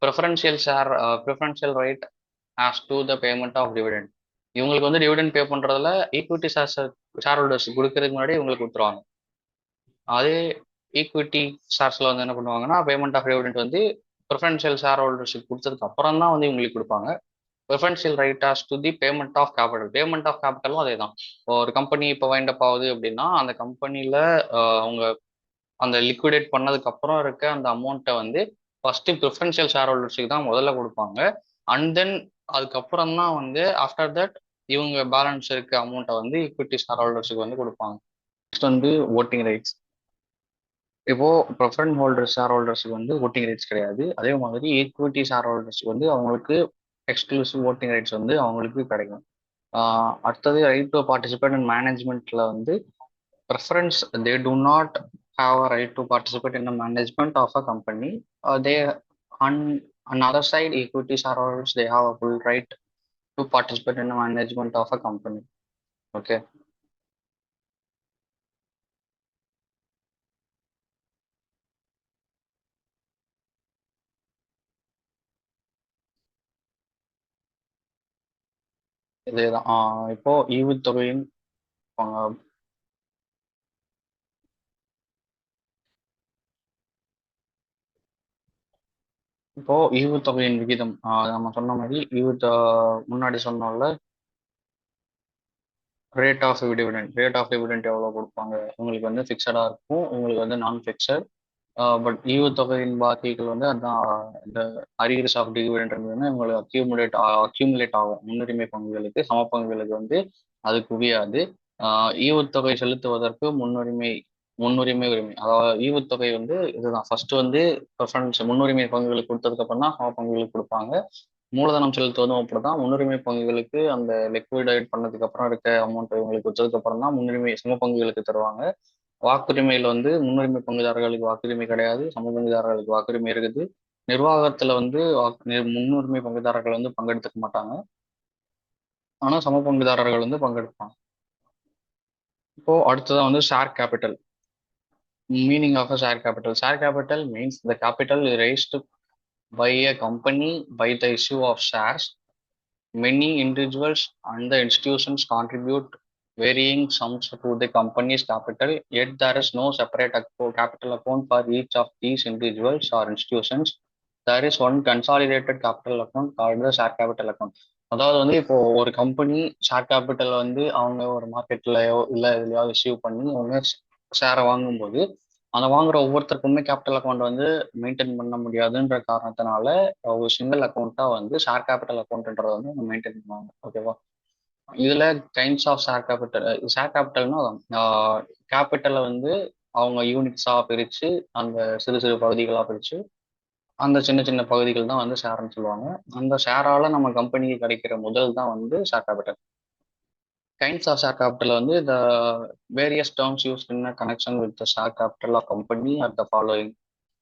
Preferential share, preferential right as to the payment of dividend. இவங்களுக்கு வந்து டிவிடெண்ட் பே பண்றதுல ஈக்விட்டி ஷேர் ஹோல்டர்ஸ் கொடுக்கறதுக்கு முன்னாடி இவங்களுக்கு கொடுத்துருவாங்க. அதே ஈக்விட்டி ஷேர்ஸ்ல வந்து என்ன பண்ணுவாங்கன்னா பேமெண்ட் ஆஃப் டிவிடெண்ட் வந்து ப்ரிஃபரன்ஷியல் ஷேர் ஹோல்டர்ஸுக்கு கொடுத்ததுக்கு அப்புறம் தான் வந்து இவங்களுக்கு கொடுப்பாங்க. Preferential right as to the payment of capital. Payment of கேபிட்டலும் அதே தான். ஒரு கம்பெனி இப்போ வைண்ட் அப் ஆகுது அப்படின்னா அந்த கம்பெனியில் அவங்க அந்த லிக்விடேட் பண்ணதுக்கு அப்புறம் இருக்க அந்த அமௌண்ட்டை வந்து ஃபர்ஸ்ட் ப்ரிஃபரன்ஷியல் ஷேர் ஹோல்டர்ஸுக்கு தான் முதல்ல கொடுப்பாங்க. அண்ட் தென் அதுக்கப்புறம் தான் வந்து ஆஃப்டர் தட் இவங்க பேலன்ஸ் இருக்க அமௌண்ட்டை வந்து ஈக்விட்டி ஷேர் ஹோல்டர்ஸுக்கு வந்து கொடுப்பாங்க. நெக்ஸ்ட் வந்து ஓட்டிங் ரைட்ஸ். இப்போ ப்ரிஃபரன்ஸ் ஹோல்டர் ஷேர் ஹோல்டர்ஸுக்கு வந்து ஓட்டிங் ரைட்ஸ் கிடையாது. அதே மாதிரி ஈக்விட்டி ஷேர் ஹோல்டர்ஸ்க்கு வந்து அவங்களுக்கு எக்ஸ்க்ளூசிவ் ஓட்டிங் ரைட்ஸ் வந்து அவங்களுக்கு கிடைக்கும். அடுத்தது ரைட் டு பார்ட்டிசிபேட் இன் மேனேஜ்மெண்ட்ல வந்து preference they to not have a right to participate in the management of a company. They on another side, equity shareholders they have a full right to participate in the management of a company. Okay. இதேதான். இப்போ ஈவுத்தொகையின் இப்போ ஈவுத்தொகையின் விகிதம் நம்ம சொன்ன மாதிரி முன்னாடி சொன்னோம்ல rate of dividend எவ்வளோ கொடுப்பாங்க. உங்களுக்கு வந்து ஃபிக்ஸடாக இருக்கும், உங்களுக்கு வந்து நான் ஃபிக்ஸட். பட் ஈவுத்தொகையின் பாக்கிகள் வந்து அதான் இந்த அரியர்ஸ் ஆஃப் டிவிடெண்ட் இருந்ததுன்னா உங்களுக்கு அக்யூமுலேட் ஆகும். முன்னுரிமை பங்குகளுக்கு சம பங்குகளுக்கு வந்து அது குவியாது. ஈவுத்தொகை செலுத்துவதற்கு முன்னுரிமை முன்னுரிமை உரிமை, அதாவது ஈவுத்தொகை வந்து இதுதான் ஃபர்ஸ்ட் வந்து ப்ரிஃபரன்ஸ் முன்னுரிமை பங்குகளுக்கு கொடுத்ததுக்கு அப்புறம் தான் சம பங்குகளுக்கு கொடுப்பாங்க. மூலதனம் செலுத்துவதும் அப்படிதான். முன்னுரிமை பங்குகளுக்கு அந்த லிக்விடேட் பண்ணதுக்கு அப்புறம் இருக்க அமௌண்ட் இவங்களுக்கு வச்சதுக்கு அப்புறம் தான் முன்னுரிமை சம பங்குகளுக்கு தருவாங்க. வாக்குரிமையில வந்து முன்னுரிமை பங்குதாரர்களுக்கு வாக்குரிமை கிடையாது, சம பங்குதாரர்களுக்கு வாக்குரிமை இருக்குது. நிர்வாகத்துல வந்து முன்னுரிமை பங்குதாரர்கள் வந்து பங்கெடுத்துக்க மாட்டாங்க, ஆனா சம பங்குதாரர்கள் வந்து பங்கெடுப்பாங்க. இப்போ அடுத்ததான் வந்து share capital. Meaning of a share capital. Share capital means the capital raised by a company by the issue of shares. Many individuals and the institutions contribute varying sums to the company's capital, yet there is no separate capital account for each of these individuals or institutions. There is one consolidated capital account called the share capital account. அதாவது வந்து இப்போ ஒரு company share capital வந்து அவங்க ஒரு மார்க்கெட்லயோ இல்லை இதுலையோ issue பண்ணி அவங்க ஷேரை வாங்கும்போது அந்த வாங்குற ஒவ்வொருத்தருக்குமே கேபிட்டல் அக்கௌண்ட் வந்து மெயின்டைன் பண்ண முடியாதுன்ற காரணத்தினால ஒரு சிங்கிள் அக்கௌண்ட்டா வந்து ஷேர் கேபிட்டல் அக்கௌண்ட்ன்றதை வந்து அவங்க மெயின்டைன் பண்ணுவாங்க. ஓகேவா? இதுல கைண்ட்ஸ் ஆஃப் ஷேர் கேபிட்டல்னா கேபிட்டலை வந்து அவங்க யூனிட்ஸா பிரிச்சு அந்த சிறு சிறு பகுதிகளா பிரிச்சு அந்த சின்ன சின்ன பகுதிகள் தான் வந்து ஷேர்னு சொல்லுவாங்க. அந்த ஷேரால நம்ம கம்பெனிக்கு கிடைக்கிற முதல் தான் வந்து share capital. Kinds of share capital வந்து the various terms used in a connection with the share capital of company are the following.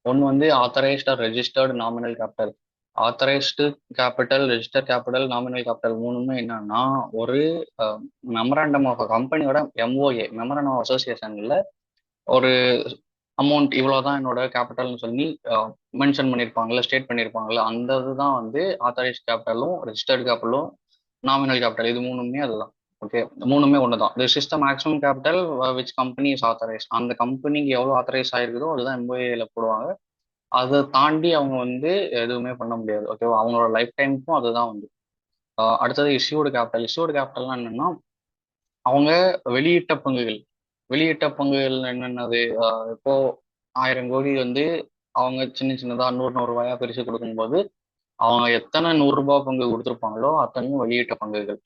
ஒன்று வந்து authorized or registered nominal capital. Authorised capital, register capital, nominal capital மூணுமே என்னன்னா ஒரு memorandum of கம்பெனியோட MOA memorandum of அசோசியேஷன்ல ஒரு amount இவ்வளோதான் என்னோட கேபிட்டல்னு சொல்லி மென்ஷன் பண்ணியிருப்பாங்கல்ல, ஸ்டேட் பண்ணியிருப்பாங்கல்ல, அந்த இதுதான் வந்து ஆத்தரைஸ்ட் கேபிட்டலும் ரெஜிஸ்டர்ட் கேபிட்டலும் நாமினல் கேபிட்டல். இது மூணுமே அதுதான். ஓகே, மூணுமே ஒன்று தான். This is the maximum capital which company is authorise. அந்த கம்பெனிக்கு எவ்வளோ ஆத்தரைஸ் ஆயிருக்குதோ அதுதான் எம்ஓஏல போடுவாங்க. அதை தாண்டி அவங்க வந்து எதுவுமே பண்ண முடியாது. ஓகேவா? அவங்களோட லைஃப் டைமுக்கும் அதுதான் வந்து. அடுத்தது இஷ்யூடு கேபிட்டல். இஷ்யூடு கேபிட்டல்னா என்னன்னா அவங்க வெளியிட்ட பங்குகள். வெளியிட்ட பங்குகள் என்னென்னது? இப்போ 1000 கோடி வந்து அவங்க சின்ன சின்னதா 100 பிரிச்சு கொடுக்கும்போது அவங்க எத்தனை 100 ரூபாய் பங்கு கொடுத்துருப்பாங்களோ அத்தனையும் வெளியிட்ட பங்குகள்.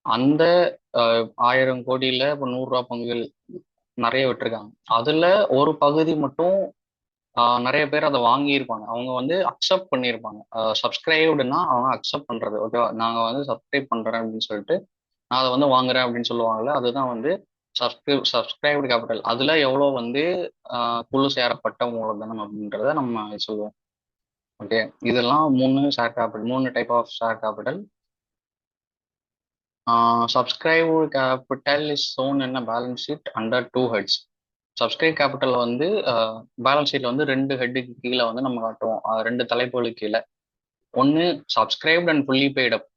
அந்த 1000 கோடியில இப்போ 100 ரூபாய் பங்குகள் நிறைய விட்டுருக்காங்க. அதுல ஒரு பகுதி மட்டும் நிறைய பேர் அதை வாங்கியிருப்பாங்க. அவங்க வந்து அக்செப்ட் பண்ணியிருப்பாங்க. சப்ஸ்கிரைப்டுன்னா அவங்க அக்செப்ட் பண்றது. ஓகேவா? நாங்க வந்து சப்ஸ்கிரைப் பண்றேன் அப்படின்னு சொல்லிட்டு நான் அதை வந்து வாங்குறேன் அப்படின்னு சொல்லுவாங்கல்ல, அதுதான் வந்து சப்ஸ்கிரைப்டு கேபிட்டல். அதுல எவ்வளோ வந்து குழு சேரப்பட்ட மூலதனம் அப்படின்றத நம்ம சொல்லுவோம். ஓகே, இதெல்லாம் 3 type of share capital. Subscribed capital is shown in a balance sheet under 2 heads. Subscribe capital வந்து பேலன்ஸ் ஷீட்ல வந்து 2 ஹெட்டுக்கு கீழே வந்து நம்ம காட்டுவோம். 2 தலைப்புகளுக்கு கீழே. ஒன்று subscribed and fully paid up.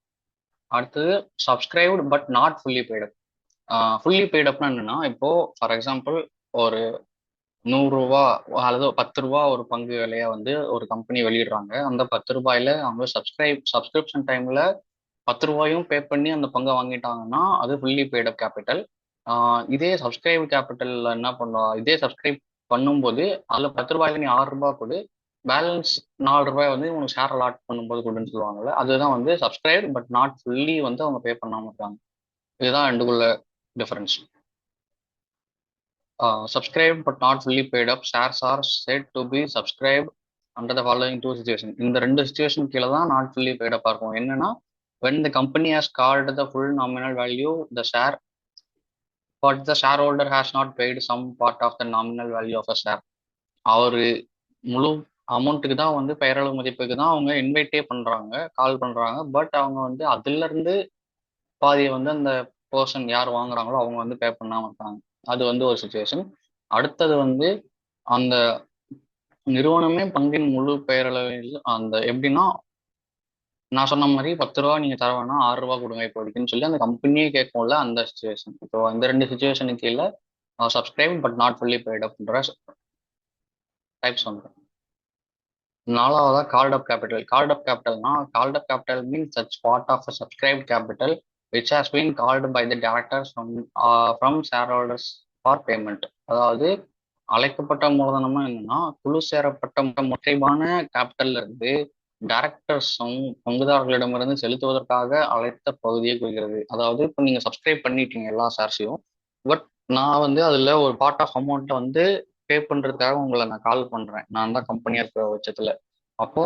அடுத்தது subscribed but not fully paid up. Fully paid அப்னா என்னன்னா, இப்போ ஃபார் எக்ஸாம்பிள் ஒரு 100 ரூபா அல்லது 10 ரூபா ஒரு பங்கு விலையா வந்து ஒரு கம்பெனி வெளியிடுறாங்க. அந்த 10 ரூபாயில அவங்க சப்ஸ்கிரிப்ஷன் டைம்ல 10 ரூபாயும் பே பண்ணி அந்த பங்கை வாங்கிட்டாங்கன்னா அது ஃபுல்லி பெய்ட் அப் கேபிட்டல். இதே சப்ஸ்கிரைப் கேபிட்டல்ல என்ன பண்ணுவா, இதே சப்ஸ்கிரைப் பண்ணும்போது அதுல 10 ரூபாயில நீ 6 ரூபாய் கொடு, பேலன்ஸ் 4 ரூபாய் வந்து உனக்கு ஷேர் அலாட் பண்ணும்போது கொடுன்னு சொல்லுவாங்கல்ல, அதுதான் வந்து சப்ஸ்கிரைப் பட் நாட் ஃபுல்லி வந்து அவங்க பே பண்ணாம இருக்காங்க. இதுதான் ரெண்டுக்குள்ள difference. Subscribed but not fully paid up shares are said to be subscribed under the following 2 situations. இந்த 2 situation கீழே தான் நாட் ஃபுல்லி பெய்ட் அப் இருக்கும். என்னன்னா, when the company has called the full nominal value the share but the shareholder has not paid some part of the nominal value of a share. அவரு முழு அமௌண்ட்டுக்கு தான் வந்து பெயரளவு மதிப்புக்கு தான் அவங்க இன்வைட்டே பண்றாங்க, கால் பண்றாங்க. பட் அவங்க வந்து அதுல இருந்து பாதியை வந்து அந்த பர்சன் யார் வாங்குறாங்களோ அவங்க வந்து பே பண்ணாம இருக்காங்க. அது வந்து ஒரு சுச்சுவேஷன். அடுத்தது வந்து அந்த நிறுவனமே பங்கின் முழு பெயரளவில் அந்த எப்படின்னா, நான் சொன்ன மாதிரி 10 ரூபா நீங்க தர வேணாம், 6 ரூபாய் கொடுங்க இப்போதைக்குன்னு சொல்லி அந்த கம்பெனியே கேட்கும்ல, அந்த சுச்சுவேஷன். இப்போ இந்த 2 சுச்சுவேஷனுக்கு கீழே subscribe but not fully paid அப்ன்ற டைப்ஸ் வந்து. நாலாவதா called up capital. Called up கேபிட்டல்னா, called up capital means such part of a subscribe capital which has been called by the directors from shareholders for payment. அதாவது அழைக்கப்பட்ட மூலதனமா என்னன்னா, குழு சேரப்பட்ட முறைவான கேபிட்டல்ல இருந்து டைரக்டர்ஸும் பங்குதாரர்களிடமிருந்து செலுத்துவதற்காக அழைத்த பகுதியை குறிக்கிறது. அதாவது இப்போ நீங்க சப்ஸ்கிரைப் பண்ணிட்டீங்க எல்லா ஷேர்ஸையும். பட் நான் வந்து அதுல ஒரு பார்ட் ஆஃப் அமௌண்ட்டை வந்து பே பண்றதுக்காக உங்களை நான் கால் பண்றேன். நான் தான் கம்பெனியா இருக்கிற பட்சத்துல. அப்போ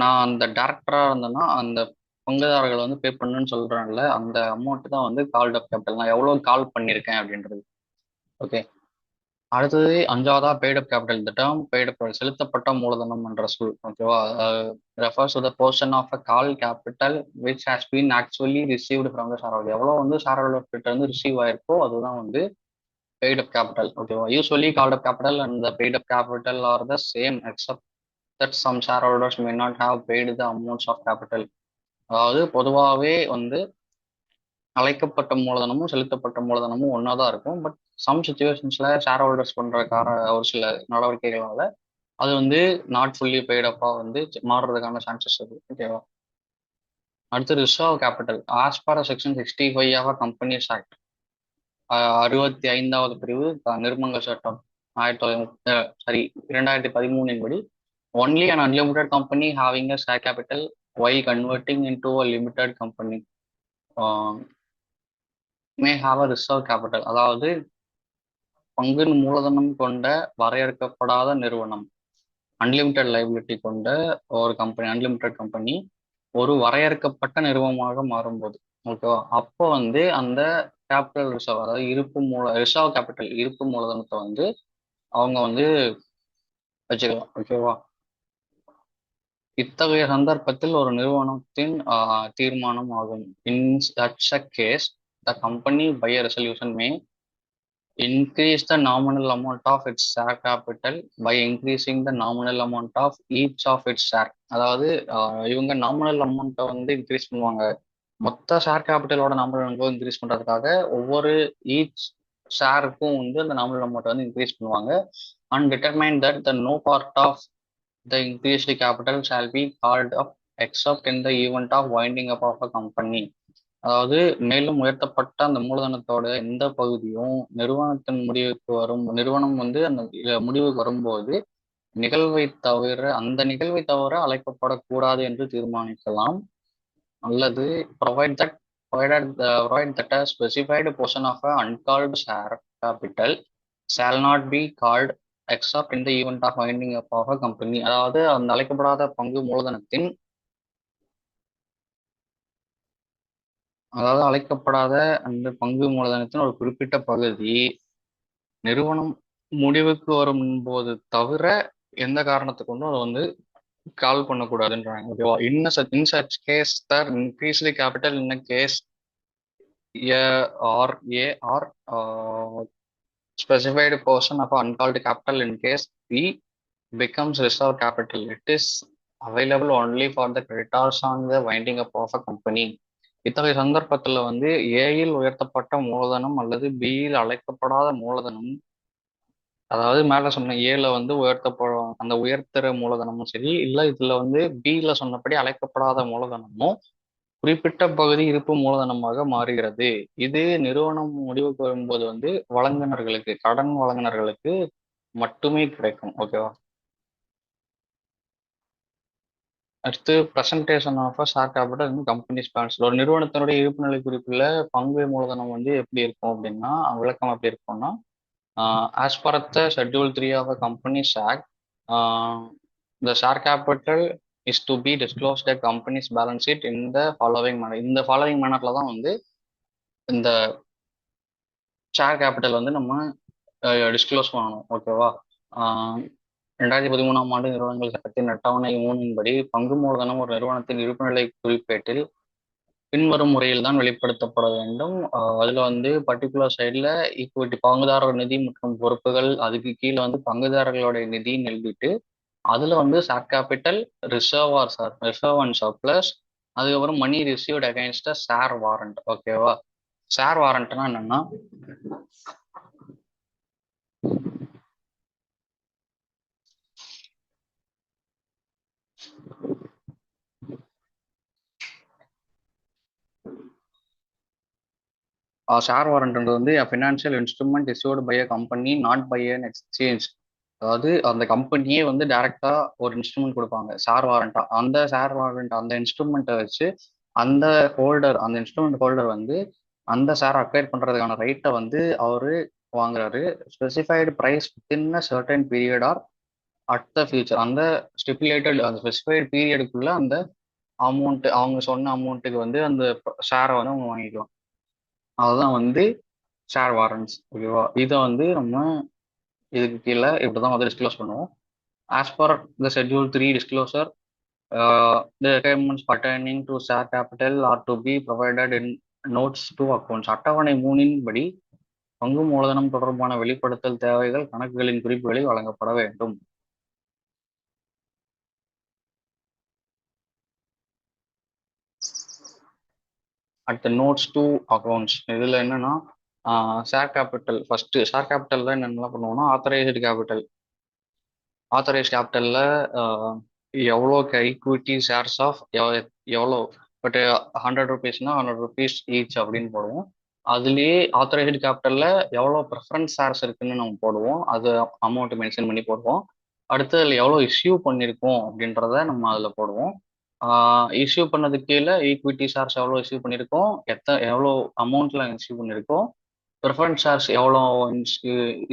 நான் அந்த டைரக்டரா இருந்தேன்னா அந்த பங்குதாரர்கள் வந்து பே பண்ணுன்னு சொல்றேன்ல, அந்த அமௌண்ட் தான் வந்து கால்ட் அப் கேபிட்டல். நான் எவ்வளவு கால் பண்ணியிருக்கேன் அப்படின்றது. ஓகே. அடுத்தது அஞ்சாவதா paid up capital. The term paid up செலுத்தப்பட்ட மூலதனம் என்ற சொல். ஓகேவா? Refers to the portion of a call capital which has been actually received from the share holder. எவ்வளோ வந்து ஷேர் ஹோல்டர் கிட்ட இருந்து ரிசீவ் ஆயிருக்கோ அதுதான் வந்து பெய்டு அப் கேபிட்டல். ஓகேவா? Usually called up capital and the paid up capital are the same except that some shareholders may not have paid the amounts of capital. அதாவது பொதுவாகவே வந்து அழைக்கப்பட்ட மூலதனமும் செலுத்தப்பட்ட மூலதனமும் ஒன்றா தான் இருக்கும். பட் சம் சுச்சுவேஷன்ஸ்ல ஷேர் ஹோல்டர்ஸ் பண்ற ஒரு சில நடவடிக்கைகளால அது வந்து நாட் ஃபுல்லி பெய்டப்பா வந்து மாறுறதுக்கான சான்சஸ் இருக்கு. ஓகேவா? அடுத்து reserve capital. As per section 65 of companies act, 65வது பிரிவு நிறுவனங்கள் சட்டம் 2013 படி only an unlimited company having a share capital while converting into a limited company may have a reserve capital. அதாவது பங்கு மூலதனம் கொண்ட வரையறுக்கப்படாத நிறுவனம், அன்லிமிட்டெட் லைபிலிட்டி கொண்ட ஒரு கம்பெனி, அன்லிமிட்டெட் கம்பெனி ஒரு வரையறுக்கப்பட்ட நிறுவனமாக மாறும்போது, ஓகேவா, அப்போ வந்து அந்த கேபிட்டல் ரிசர்வ், அதாவது ரிசர்வ் கேபிட்டல் இருப்பு மூலதனத்தை வந்து அவங்க வந்து வச்சுக்கலாம். ஓகேவா? இத்தகைய சந்தர்ப்பத்தில் ஒரு நிறுவனத்தின் தீர்மானம் ஆகும். இன் such a case the company by a resolution may increase the nominal amount of its share capital by increasing the nominal amount of each of its share. அதாவது இவங்க நாமினல் அமௌண்ட்டை வந்து இன்க்ரீஸ் பண்ணுவாங்க. மொத்த ஷேர் கேபிட்டலோட நாமினல் அமௌண்ட் இன்க்ரீஸ் பண்றதுக்காக ஒவ்வொரு each ஷேருக்கும் வந்து அந்த நாமினல் அமௌண்ட் வந்து இன்க்ரீஸ் பண்ணுவாங்க. And determine that the no part of the increased capital shall be called up except in the event of winding up of a company. அதாவது மேலும் உயர்த்தப்பட்ட அந்த மூலதனத்தோட எந்த பகுதியும் நிறுவனம் வந்து அந்த முடிவுக்கு வரும்போது அந்த நிகழ்வை தவிர அழைக்கப்படக்கூடாது என்று தீர்மானிக்கலாம். அல்லது provide that provide that a specified portion of a uncalled share capital shall not be called except in the event of winding up of a company. அதாவது அந்த அழைக்கப்படாத பங்கு மூலதனத்தின், அதாவது அழைக்கப்படாத அந்த பங்கு மூலதனத்தின் ஒரு குறிப்பிட்ட பகுதி நிறுவனம் முடிவுக்கு வரும் போது தவிர எந்த காரணத்தை கொண்டும் அதை வந்து கால் பண்ணக்கூடாதுன்றாங்க. ஓகேவா? In such case the increased capital in case or specified portion of uncalled capital in case B becomes reserve capital. It is available only for the creditors on the winding up of a company. இத்தகைய சந்தர்ப்பத்தில் வந்து ஏயில் உயர்த்தப்பட்ட மூலதனம் அல்லது பியில் அழைக்கப்படாத மூலதனம், அதாவது மேல சொன்ன ஏல வந்து உயர்த்தப்படும் அந்த உயர்த்துற மூலதனமும் சரி, இல்லை இதுல வந்து பியில சொன்னபடி அழைக்கப்படாத மூலதனமும் குறிப்பிட்ட பகுதி இருப்பு மூலதனமாக மாறுகிறது. இது நிறுவனம் முடிவுக்கு வரும்போது வந்து கடன் வழங்குனர்களுக்கு மட்டுமே கிடைக்கும். ஓகேவா? அடுத்து presentation of share capital company sponsor. ஒரு நிறுவனத்தினுடைய இருப்புநிலை குறிப்புல பங்கு மூலதனம் வந்து எப்படி இருக்கும் அப்படின்னா, விளக்கம் எப்படி இருக்கும்னா, as per the schedule 3 of companies act, the share capital is to be disclosed at company's balance sheet in the following manner. இந்த ஃபாலோவிங் மேனர்ல தான் வந்து இந்த ஷேர் கேபிட்டல் வந்து நம்ம டிஸ்க்ளோஸ் பண்ணணும். ஓகேவா? 2013ஆம் ஆண்டு நிறுவனங்கள் சட்டத்தின் அட்டவணை 3 படி பங்கு மூலதனம் ஒரு நிறுவனத்தின் இருப்புநிலை குறிப்பேட்டில் பின்வரும் முறையில் தான் வெளிப்படுத்தப்பட வேண்டும். அதுல வந்து பர்டிகுலர் சைட்ல ஈக்விட்டி, பங்குதாரர் நிதி மற்றும் பொறுப்புகள், அதுக்கு கீழே வந்து பங்குதாரர்களுடைய நிதின்னு எழுதிட்டு அதுல வந்து share capital, reserve and surplus, அதுக்கப்புறம் money received against share warrant. ஓகேவா? ஷேர் வாரண்ட்னா என்னன்னா, ஷேர் வாரண்ட்ன்றது வந்து financial instrument issued by a company not by an exchange. அதாவது அந்த கம்பெனியே வந்து டைரக்டா ஒரு இன்ஸ்ட்ருமெண்ட் கொடுப்பாங்க ஷேர் வாரண்டா. அந்த ஷேர் வாரண்ட் அந்த இன்ஸ்ட்ருமெண்ட்டை வச்சு அந்த அந்த இன்ஸ்ட்ருமெண்ட் ஹோல்டர் வந்து அந்த ஷேர் அக்வைர் பண்றதுக்கான ரைட்டை வந்து அவரு வாங்குறாரு. Specified price within a certain period or at the future. அந்த ஸ்டிப்புலேட்டட் அந்த ஸ்பெசிஃபைடு பீரியடுக்குள்ள அந்த அமௌண்ட் அவங்க சொன்ன அமௌண்ட்டுக்கு வந்து அந்த ஷேரை வந்து அவங்க வாங்கிக்கலாம். அதுதான் வந்து ஷேர் வாரண்ட்ஸ். ஓகேவா? இதை வந்து நம்ம இதுக்கு கீழே இப்படிதான் வந்து டிஸ்க்ளோஸ் பண்ணுவோம். As per the schedule 3 disclosure, the requirements pertaining to share capital are to be provided in notes to accounts. அட்டவணை 3 படி பங்கு மூலதனம் தொடர்பான வெளிப்படுத்தல் தேவைகள் கணக்குகளின் குறிப்புகளில் வழங்கப்பட வேண்டும். At the notes to accounts இதுல என்னன்னா ஷேர் கேபிட்டல் ஃபர்ஸ்ட். ஷேர் கேபிட்டல்ல என்னென்னலாம் பண்ணுவோம்னா ஆத்தரைஸ் கேபிட்டல்ல எவ்வளோ ஈக்விட்டி ஷேர்ஸ் ஆஃப் எவ்வளோ, பட் 100 ரூபீஸ்னா 100 ரூபீஸ் ஈச் அப்படின்னு போடுவோம். அதுலேயே ஆத்தரைஸ்டு கேபிட்டல்ல எவ்வளோ ப்ரிஃபரன்ஸ் ஷேர்ஸ் இருக்குன்னு நம்ம போடுவோம். அது அமௌண்ட் மென்ஷன் பண்ணி போடுவோம். அடுத்து அதில் எவ்வளோ இஷ்யூ பண்ணியிருக்கோம் அப்படின்றத நம்ம அதில் போடுவோம். இஷ்யூ பண்ணதுக்கு கீழே ஈக்விட்டி ஷேர்ஸ் எவ்வளோ இஷ்யூ பண்ணியிருக்கோம், எவ்வளோ அமௌண்ட்ல இஷ்யூ பண்ணியிருக்கோம், ப்ரிஃபரன்ஸ் ஷேர்ஸ் எவ்வளோ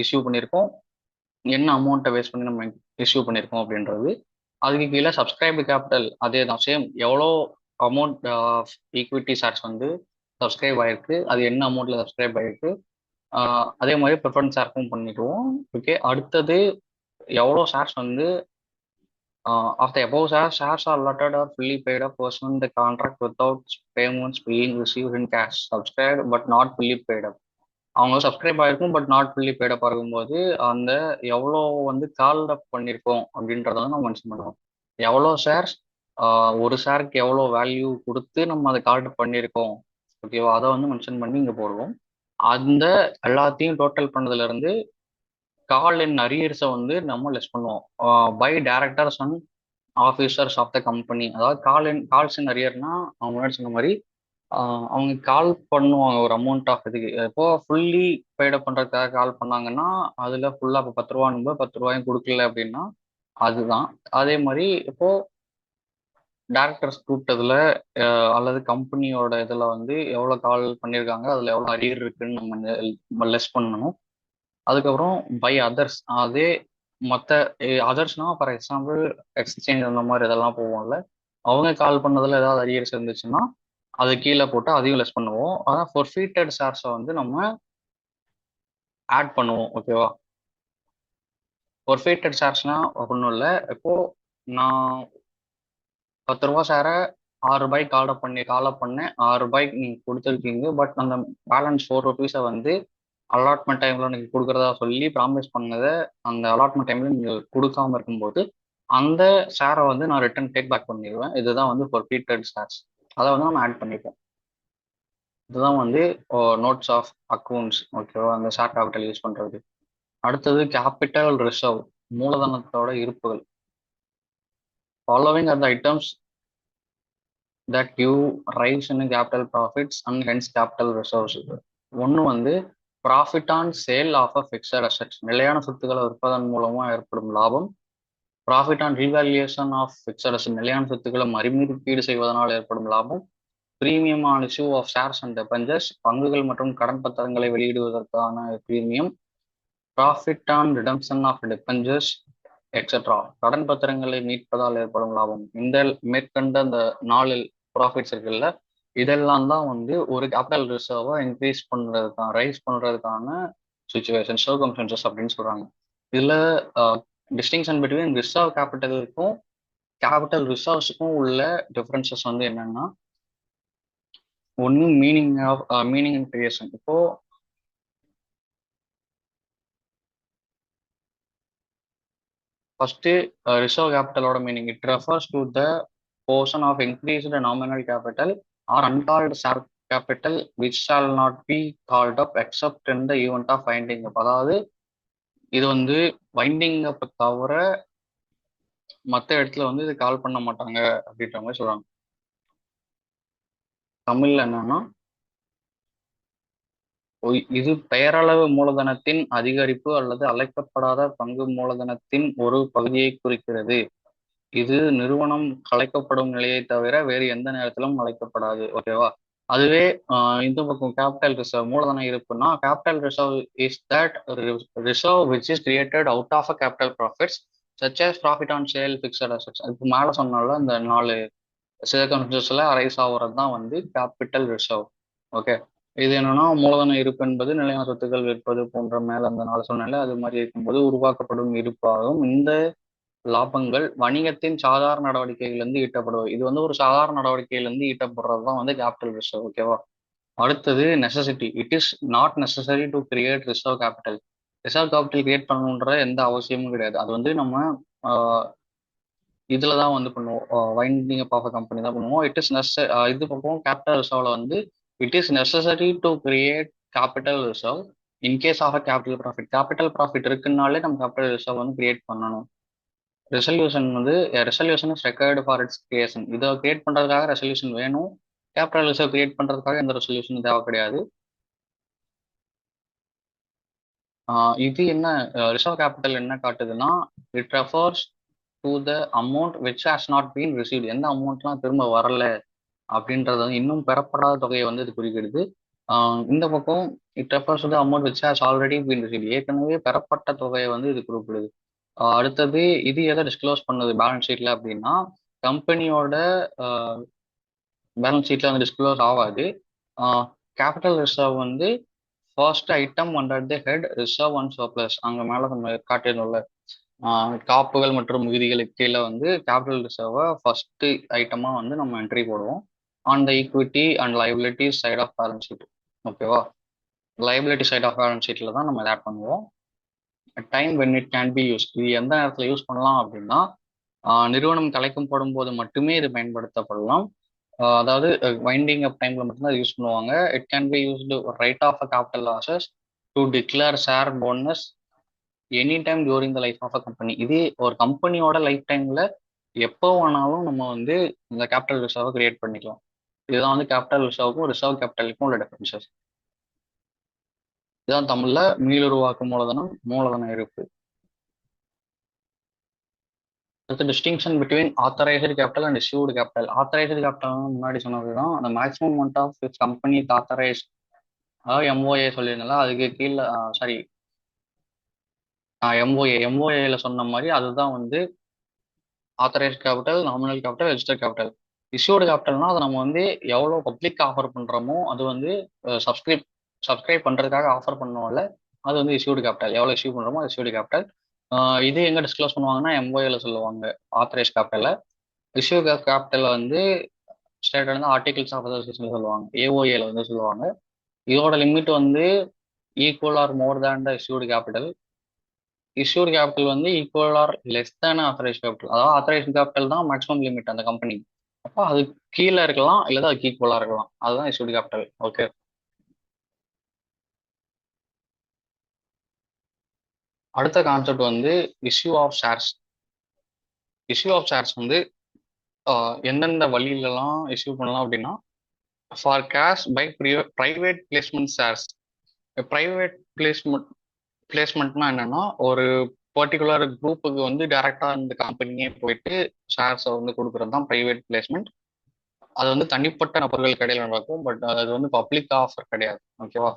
இஷ்யூ பண்ணியிருக்கோம், என்ன அமௌண்ட்டை வேஸ்ட் பண்ணி நம்ம இஷ்யூ பண்ணியிருக்கோம் அப்படின்றது. அதுக்கு கீழே சப்ஸ்கிரைபு கேபிட்டல் அதே தான், சேம் எவ்வளோ அமௌண்ட் ஈக்விட்டி ஷேர்ஸ் வந்து சப்ஸ்கிரைப் ஆயிருக்கு, அது என்ன அமௌண்ட்ல சப்ஸ்கிரைப் ஆயிருக்கு, அதே மாதிரி ப்ரிஃபரன்ஸ் ஷேர்ஸும் பண்ணிடுவோம். ஓகே, அடுத்தது எவ்வளோ ஷேர்ஸ் வந்து of the above shares are allotted or fully paid up pursuant the contract without payments being received in cash, subscribed but not fully paid up. அவங்க சப்ஸ்கிரைப் ஆயிருக்கும் பட் நாட் ஃபுல்லி பேடப் ஆகும்போது அந்த எவ்வளோ வந்து கால் அப் பண்ணியிருக்கோம் அப்படின்றத வந்து நம்ம மென்ஷன் பண்ணுவோம். எவ்வளோ ஷேர்ஸ், ஒரு ஷேருக்கு எவ்வளோ வேல்யூ கொடுத்து நம்ம அதை கால் அப் பண்ணியிருக்கோம், ஓகேவா, அதை வந்து மென்ஷன் பண்ணி இங்கே போடுவோம். அந்த எல்லாத்தையும் டோட்டல் பண்ணதுல இருந்து கால் இன் அரியர்ஸை வந்து நம்ம லெஸ் பண்ணுவோம். By directors and officers of the company. அதாவது கால்ஸ் இன் அரியர்னா அவங்க முன்னாடி சொன்ன மாதிரி அவங்க கால் பண்ணுவாங்க ஒரு அமௌண்ட் ஆஃப் இதுக்கு. இப்போ ஃபுல்லி பெய்டப் பண்ணுறதுக்காக கால் பண்ணாங்கன்னா அதில் ஃபுல்லாக இப்போ 10 ரூபா 10 ரூபாயும் கொடுக்கல அப்படின்னா அதுதான். அதே மாதிரி இப்போ டேரக்டர்ஸ் கூப்பிட்டதுல அல்லது கம்பெனியோட இதில் வந்து எவ்வளோ கால் பண்ணியிருக்காங்க, அதில் எவ்வளோ அரியர் இருக்குன்னு நம்ம லெஸ் பண்ணணும். அதுக்கப்புறம் பை அதர்ஸ், அதே மற்ற அதர்ஸ்னா ஃபார் எக்ஸாம்பிள் எக்ஸ்சேஞ்ச் அந்த மாதிரி இதெல்லாம் போவோம்ல, அவங்க கால் பண்ணதில் ஏதாவது அரியர்ஸ் இருந்துச்சுன்னா அது கீழே போட்டு அதையும் லெஸ் பண்ணுவோம். ஆனால் ஃபொர்ஃபீட்டட் ஷேர்ஸை வந்து நம்ம ஆட் பண்ணுவோம். ஓகேவா? ஃபொர்ஃபீட்டட் ஷேர்ஸ்னா ஒன்றும் இல்லை. இப்போ நான் 10 ரூபா ஷேரை 6 ரூபாய்க்கு கால் அப் பண்ணேன், 6 ரூபாய்க்கு நீங்கள் கொடுத்துருக்கீங்க, பட் அந்த பேலன்ஸ் 4 ரூபீஸை வந்து அலாட்மெண்ட் டைமில் நீங்கள் கொடுக்குறதா சொல்லி ப்ராமிஸ் பண்ணதை அந்த அலாட்மெண்ட் டைமில் நீங்கள் கொடுக்காம இருக்கும்போது அந்த ஷேரை வந்து நான் ரிட்டர்ன் டேக் பேக் பண்ணிடுவேன். இதுதான் வந்து ஃபொர்ஃபீட்டட் ஷேர்ஸ். அதை வந்து நம்ம ஆட் பண்ணிப்போம். இதுதான் வந்து நோட்ஸ் ஆஃப் அக்கௌண்ட்ஸ். ஓகேவா? அந்த ஷேர் கேபிட்டல் யூஸ் பண்றது. அடுத்தது கேபிட்டல் ரிசர்வ், மூலதனத்தோட இருப்புகள். Following are the items that you rise in capital profits and hence capital reserves. ஒன்று வந்து profit on sale of a fixed assets, நிலையான சொத்துக்களை விற்பதன் மூலமாக ஏற்படும் லாபம். Profit on revaluation of fixed asset, நிலையான சொத்துக்களை மறுமதிப்பீடு செய்வதனால் ஏற்படும் லாபம். Premium on issue of shares and debentures, பங்குகள் மற்றும் கடன் பத்திரங்களை வெளியிடுவதற்கான பிரீமியம். Profit on redemption of debentures etcetera, கடன் பத்திரங்களை மீட்பதால் ஏற்படும் லாபம். இந்த மேற்கண்ட அந்த 4 ப்ராஃபிட்ஸ் இருக்குல்ல, இதெல்லாம் தான் வந்து ஒரு கேபிட்டல் ரிசர்வை இன்க்ரீஸ் பண்றதுக்கான ரைஸ் பண்றதுக்கான சுச்சுவேஷன் சர்கம்ஸ்டன்சஸ் அப்படின்னு சொல்றாங்க. இதுல டிஸ்டிங்ஷன் பிட்வீன் ரிசர்வ் கேபிட்டலுக்கும் கேபிட்டல் ரிசர்வ்ஸுக்கும் உள்ள டிஃபரன்சஸ் வந்து என்னன்னா, ஒன்று மீனிங் அண்ட் கிரியேஷன். இப்போ ஃபர்ஸ்ட் ரிசர்வ் கேபிட்டலோட meaning, it refers to the portion of increased nominal capital or uncalled share capital which shall not be called up except in the event of winding up. அதாவது இது வந்து winding அப் தவிர மற்ற இடத்துல வந்து இது கால் பண்ண மாட்டாங்க அப்படின்ற மாதிரி சொல்றாங்க. தமிழ்ல என்னன்னா, இது பெயரளவு மூலதனத்தின் அதிகரிப்பு அல்லது அழைக்கப்படாத பங்கு மூலதனத்தின் ஒரு பகுதியை குறிக்கிறது. இது நிறுவனம் கலைக்கப்படும் நிலையை தவிர வேறு எந்த நேரத்திலும் அழைக்கப்படாது. ஓகேவா? அதுவே இந்த பக்கம் கேபிட்டல் ரிசர்வ் மூலதனம் இருப்புன்னா, capital reserve is that reserve which is created out of a capital profits such as profit on sale fixed assets. இப்போ மேலே சொன்னால இந்த 4 சிறகன்சஸ்ல அரைஸ் ஆகுறது தான் வந்து கேபிட்டல் ரிசர்வ். ஓகே. இது என்னன்னா மூலதன இருப்பு என்பது நிலையான சொத்துக்கள் விற்பது போன்ற மேல அந்த 4 சொன்னால அது மாதிரி இருக்கும்போது உருவாக்கப்படும் இருப்பாகும். இந்த லாபங்கள் வணிகத்தின் சாதாரண நடவடிக்கைகளிலிருந்து ஈட்டப்படுவது. இது வந்து ஒரு சாதாரண நடவடிக்கையிலிருந்து ஈட்டப்படுறது தான் வந்து கேபிட்டல் ரிசர்வ். ஓகேவா? அடுத்தது necessity. It is not necessary to create reserve capital. Reserve capital create பண்ணணுன்ற எந்த அவசியமும் கிடையாது. அது வந்து நம்ம இதுல தான் வந்து பண்ணுவோம். வைண்டிங் அப் ஆஃப் கம்பெனி தான் பண்ணுவோம். இட் இஸ் இது பக்கம் கேபிட்டல் ரிசர்வ்ல வந்து it is necessary to create capital reserve in case of a capital profit. Capital profit இருக்குனாலே நம்ம கேபிட்டல் ரிசர்வ் வந்து கிரியேட் பண்ணணும். ரெசல்யூஷன் வந்து resolution is required for its creation. இதை கிரியேட் பண்றதுக்காக ரெசல்யூஷன் வேணும். கேபிட்டல் ரிசர்வ் கிரியேட் பண்றதுக்காக எந்த ரெசல்யூஷனும் தேவை கிடையாது. இது என்ன ரிசர்வ் கேபிட்டல் என்ன காட்டுதுன்னா, it refers to the amount which has not been received. எந்த அமௌண்ட்லாம் திரும்ப வரல அப்படின்றது வந்து இன்னும் பெறப்படாத தொகையை வந்து இது குறிக்கிறது. இந்த பக்கம் it refers to the amount which has already been received. ஏற்கனவே பெறப்பட்ட தொகையை வந்து இது குறிப்பிடுது. அடுத்தது இது எதை டிஸ்க்ளோஸ் பண்ணுது பேலன்ஸ் ஷீட்ல அப்படின்னா, கம்பெனியோட பேலன்ஸ் ஷீட்ல வந்து டிஸ்க்ளோஸ் ஆகாது. கேபிட்டல் ரிசர்வ் வந்து first item under the head reserve and surplus. அங்க மேல நம்ம காட்டியிருந்தோம்ல, காப்புகள் மற்றும் விதிகளுக்கு கீழே வந்து கேபிட்டல் ரிசர்வை ஃபர்ஸ்ட் ஐட்டமா வந்து நம்ம என்ட்ரி போடுவோம் on the equity and liability side of balance sheet. ஓகேவா? லைபிலிட்டி சைட் ஆஃப் பேலன்ஸ் ஷீட்ல தான் நம்ம ஆட் பண்ணுவோம். Time when it can be use. இது எந்த நேரத்தில் யூஸ் பண்ணலாம் அப்படின்னா, நிறுவனம் கலைக்கப்படும் போது மட்டுமே இது பயன்படுத்தப்படலாம். அதாவது வைண்டிங் அப் டைம்ல மட்டும்தான் யூஸ் பண்ணுவாங்க. It can be used write off a capital losses to declare share bonus any time during the life of a company. இது ஒரு கம்பெனியோட லைஃப் டைம்ல எப்போ வேணாலும் நம்ம வந்து இந்த கேபிட்டல் ரிசர்வை கிரியேட் பண்ணிக்கலாம். இதுதான் வந்து கேபிட்டல் ரிசர்வுக்கும் ரிசர்வ் கேபிட்டலுக்கும் உள்ள டிஃபரன்சஸ். இதுதான் தமிழ்ல மீளுருவாக்கும் மூலதனம், மூலதன இருப்பு. அடுத்து distinction between authorised capital and issued capital. Authorised capital முன்னாடி சொன்னதுதான் அந்த maximum amount of company authorise, அதாவது எம்ஓஏ சொல்லியிருந்தால அதுக்கு கீழே சாரி எம்ஓஏல சொன்ன மாதிரி அதுதான் வந்து authorised capital, nominal capital, register capital. இஷ்யூடு கேபிட்டல்னா அதை நம்ம வந்து எவ்வளோ பப்ளிக் ஆஃபர் பண்றோமோ அது வந்து சப்ஸ்கிரைப் பண்றதுக்காக ஆஃபர் பண்ணுவோம்ல, அது வந்து இஷ்யூடு கேபிட்டல். எவ்வளோ இஷ்யூ பண்றோமோ அது இஷ்யூடு கேபிட்டல். இது எங்க டிஸ்க்ளோஸ் பண்ணுவாங்கன்னா எம்ஓஏல சொல்லுவாங்க ஆத்தரைஸ்ட் கேபிட்டல. இஷ்யூ கேபிட்டல் வந்து ஸ்டேட் வந்து ஆர்டிகல்ஸ் ஆஃப் அசோசியேஷன் சொல்லுவாங்க, ஏஓஏல வந்து சொல்லுவாங்க. இதோட லிமிட் வந்து equal or more than the issued capital. Issued capital வந்து equal or less than authorise capital. அதாவது ஆத்தரைஸ் கேபிட்டல் தான் மேக்ஸிமம் லிமிட் அந்த கம்பெனி. அப்போ அது கீழே இருக்கலாம் இல்லது அதுக்கு ஈக்குவலா இருக்கலாம். அதுதான் இஷ்யூடு கேபிட்டல். ஓகே. அடுத்த கான்செப்ட் வந்து issue of shares. Issue of shares வந்து எந்தெந்த வழியிலலாம் இஷ்யூ பண்ணலாம் அப்படின்னா, for cash by private placement shares. Private பிளேஸ்மெண்ட்னா என்னன்னா, ஒரு பர்டிகுலர் குரூப்புக்கு வந்து டைரக்டா இந்த கம்பெனியே போயிட்டு ஷேர்ஸை வந்து கொடுக்கறது தான் ப்ரைவேட் பிளேஸ்மெண்ட். அது வந்து தனிப்பட்ட நபர்களுக்கு இடையில நடக்கும். பட் அது வந்து பப்ளிக் ஆஃபர் கிடையாது. ஓகேவா?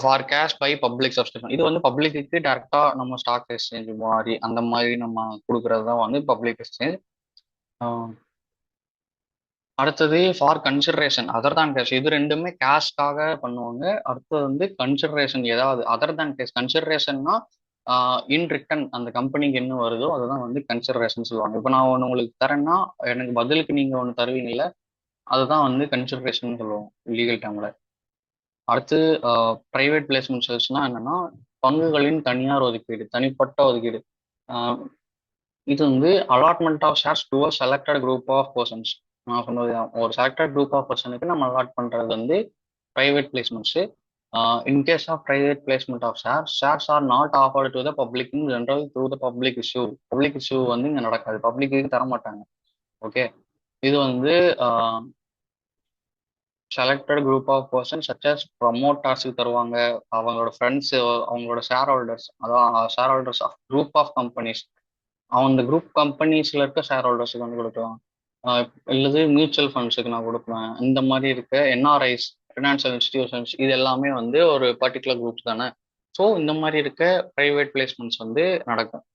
For cash by public subscription. இது வந்து பப்ளிக்கு டைரக்டா நம்ம ஸ்டாக் எக்ஸ்சேஞ்ச் மாதிரி அந்த மாதிரி நம்ம கொடுக்கறது தான் வந்து பப்ளிக் எக்ஸ்சேஞ்ச். அடுத்தது ஃபார் கன்சிடரேஷன் அதர் தான் கேஷ். இது ரெண்டுமே கேஷ்காக பண்ணுவாங்க. அடுத்தது வந்து கன்சிடரேஷன், ஏதாவது அதர் தான் கேஷ். கன்சிடரேஷன்னா இன் ரிட்டன் அந்த கம்பெனிக்கு என்ன வருதோ அதுதான் வந்து கன்சிடரேஷன் சொல்லுவாங்க. இப்போ நான் ஒன்று உங்களுக்கு தரேன்னா எனக்கு பதிலுக்கு நீங்க ஒன்று தருவீங்கல்ல, அதுதான் வந்து கன்சிடரேஷன் சொல்லுவோம் லீகல் டேர்ம்ல. அடுத்து பிரைவேட் பிளேஸ்மெண்ட் ஷேர்ஸ்னா என்னன்னா, பங்குகளின் தனியார் ஒதுக்கீடு, தனிப்பட்ட ஒதுக்கீடு. இது வந்து allotment of shares to a selected group of persons. நான் சொன்னது ஒரு செலக்டட் குரூப் ஆஃப் பர்சனுக்கு நம்ம அலாட் பண்றது வந்து private placements. In case of private placement of shares are not offered to the public in general through the public issue. Public issue வந்து இங்கே நடக்காது, பப்ளிக்கு தர மாட்டாங்க. ஓகே. இது வந்து selected group of person such as ப்ரமோட்டர்ஸுக்கு தருவாங்க, அவங்களோட ஃப்ரெண்ட்ஸ், அவங்களோட ஷேர் ஹோல்டர்ஸ், அதான் share holders of group of companies, அந்த குரூப் கம்பெனிஸ்ல இருக்க ஷேர் ஹோல்டர்ஸுக்கு வந்து கொடுக்கலாம். இல்லது மியூச்சுவல் ஃபண்ட்ஸுக்கு நான் கொடுப்பேன். இந்த மாதிரி இருக்க என்ஆர்ஐஸ், ஃபினான்ஷியல் இன்ஸ்டிடியூஷன்ஸ், இது எல்லாமே வந்து ஒரு பர்டிகுலர் குரூப்ஸ் தானே. ஸோ இந்த மாதிரி இருக்க ப்ரைவேட் பிளேஸ்மெண்ட்ஸ் வந்து நடக்கும்.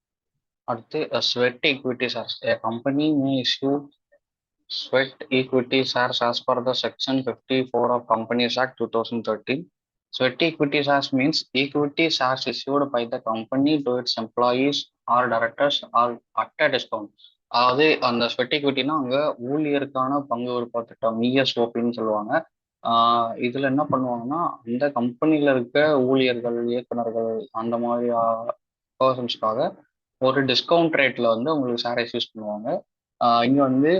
அடுத்து sweat equity shares. A company may issue sweat equity shares as per the Section 54 of Companies Act 2013. Sweat equity shares means equity shares issued by the company to its employees or directors or at a discount. அதாவது அந்த sweat ஈக்விட்டினா அங்கே ஊழியருக்கான பங்கு விருப்ப திட்டம், இஎஸ்ஓபின்னு சொல்லுவாங்க. இதுல என்ன பண்ணுவாங்கன்னா, அந்த கம்பெனில இருக்க ஊழியர்கள், இயக்குனர்கள், அந்த மாதிரி பர்சன்ஸ்க்காக ஒரு டிஸ்கவுண்ட் ரேட்ல வந்து உங்களுக்கு ஷேர் யூஸ் பண்ணுவாங்க. இங்க வந்து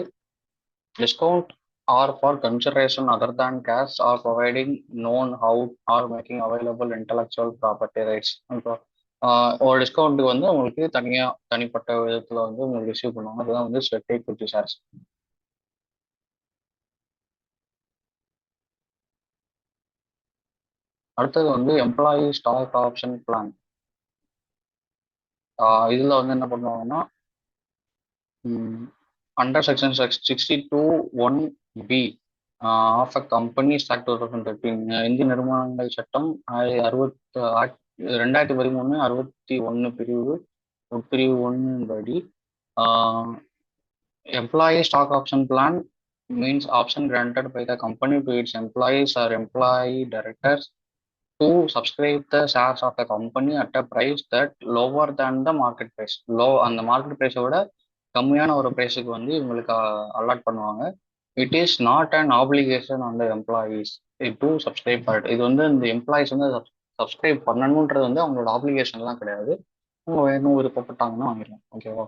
discount or for consideration other than cash or providing known how or making available intellectual property rights. இப்போ ஒரு டிஸ்கவுண்ட்டுக்கு வந்து உங்களுக்கு தனிப்பட்ட விதத்துல வந்து உங்களுக்கு ரிசீவ் பண்ணுவாங்க. அதுதான் வந்து ஸ்வெட் ஈக்விட்டி ஷேர்ஸ். அடுத்தது வந்து எம்ப்ளாயி ஸ்டாக் ஆப்ஷன் பிளான். இதுல வந்து என்ன பண்ணுவாங்கன்னா, under section 62(1)(b of a companies act 2013, இந்திய நிறுவனங்கள் சட்டம் 2013 61 பிரிவு உட்பிரிவு 1 படி employee stock option plan means option granted by the company to its employees or employee directors to subscribe the shares of the company at a price that lower than the market price. அந்த market ப்ரைஸை விட கம்மியான ஒரு ப்ரைஸுக்கு வந்து இவங்களுக்கு allot பண்ணுவாங்க. It is not an application on the employees to subscribe for it. இது வந்து இந்த எம்ப்ளாயிஸ் வந்து சப்ஸ்கிரைப் பண்ணணுன்றது வந்து அவங்களோட ஆப்ளிகேஷன்லாம் கிடையாது. அவங்க வேணும் விருப்பப்பட்டாங்கன்னா வாங்கிடலாம். ஓகேவா?